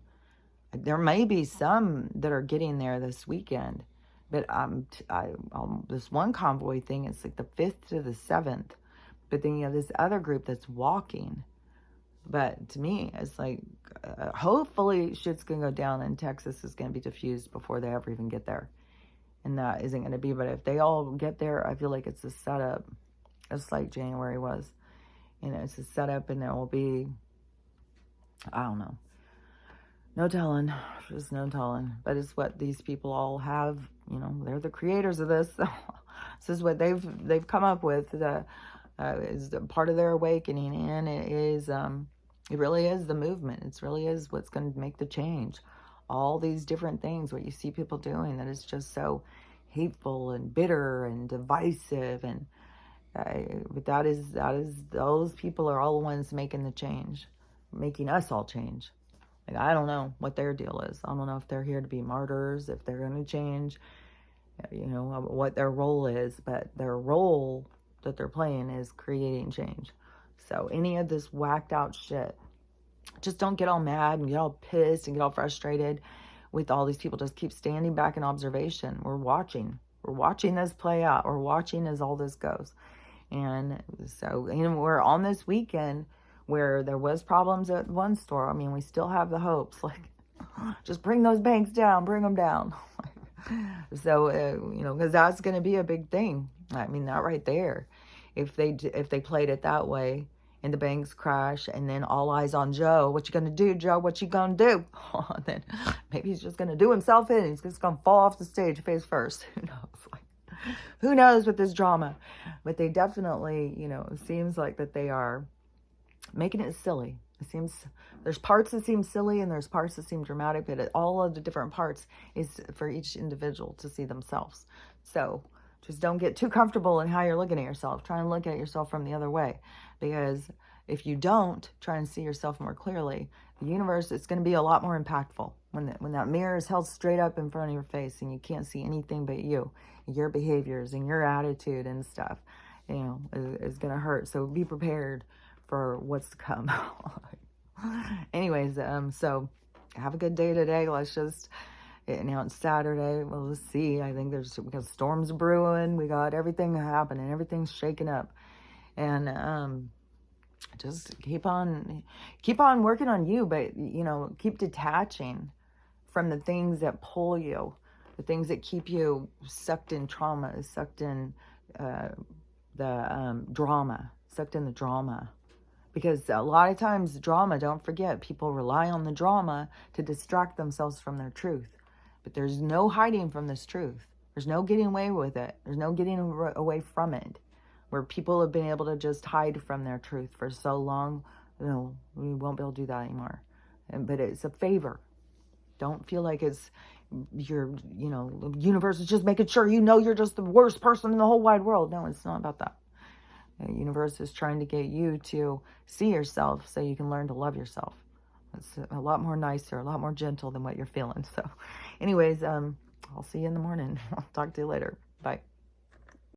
There may be some that are getting there this weekend. But this one convoy thing, it's like the 5th to the 7th. But then you have this other group that's walking. But to me, it's like, hopefully shit's going to go down and Texas is going to be diffused before they ever even get there. And that isn't going to be. But if they all get there, I feel like it's a setup. Just like January was. It's a setup, and there will be, I don't know. No telling. Just no telling. But it's what these people all have. They're the creators of this. This is what they've come up with. Is part of their awakening, and it really is the movement. It really is what's going to make the change. All these different things, what you see people doing, that is just so hateful and bitter and divisive, and but that is those people are all the ones making the change, making us all change. Like, I don't know what their deal is. I don't know if they're here to be martyrs, if they're going to change, what their role is. But their role that they're playing is creating change. So any of this whacked out shit, just don't get all mad and get all pissed and get all frustrated with all these people. Just keep standing back in observation. We're watching. We're watching this play out. We're watching as all this goes. And so, we're on this weekend where there was problems at one store. I mean, we still have the hopes, like, just bring those banks down, bring them down. So, because that's going to be a big thing. I mean, that right there. If they played it that way and the banks crash and then all eyes on Joe, what you going to do, Joe? What you going to do? Then maybe he's just going to do himself in. He's just going to fall off the stage face first. Who knows? Who knows with this drama? But they definitely, it seems like that they are making it silly. It seems there's parts that seem silly and there's parts that seem dramatic, but all of the different parts is for each individual to see themselves. So just don't get too comfortable in how you're looking at yourself. Try and look at yourself from the other way, because if you don't try and see yourself more clearly, the universe is going to be a lot more impactful when that mirror is held straight up in front of your face and you can't see anything but your behaviors and your attitude and stuff. Is going to hurt. So be prepared for what's to come. Anyways, so have a good day today. Let's just, now it's Saturday. Well, let's see. I think we got storms brewing. We got everything happening. Everything's shaking up. And, just keep on working on you, but, keep detaching from the things that pull you, the things that keep you sucked in trauma, sucked in the drama, sucked in the drama. Because a lot of times drama, don't forget, people rely on the drama to distract themselves from their truth. But there's no hiding from this truth. There's no getting away with it. There's no getting away from it. Where people have been able to just hide from their truth for so long, we won't be able to do that anymore. But it's a favor. Don't feel like it's the universe is just making sure you're just the worst person in the whole wide world. No, it's not about that. The universe is trying to get you to see yourself so you can learn to love yourself. It's a lot more nicer, a lot more gentle than what you're feeling. So anyways, I'll see you in the morning. I'll talk to you later. Bye.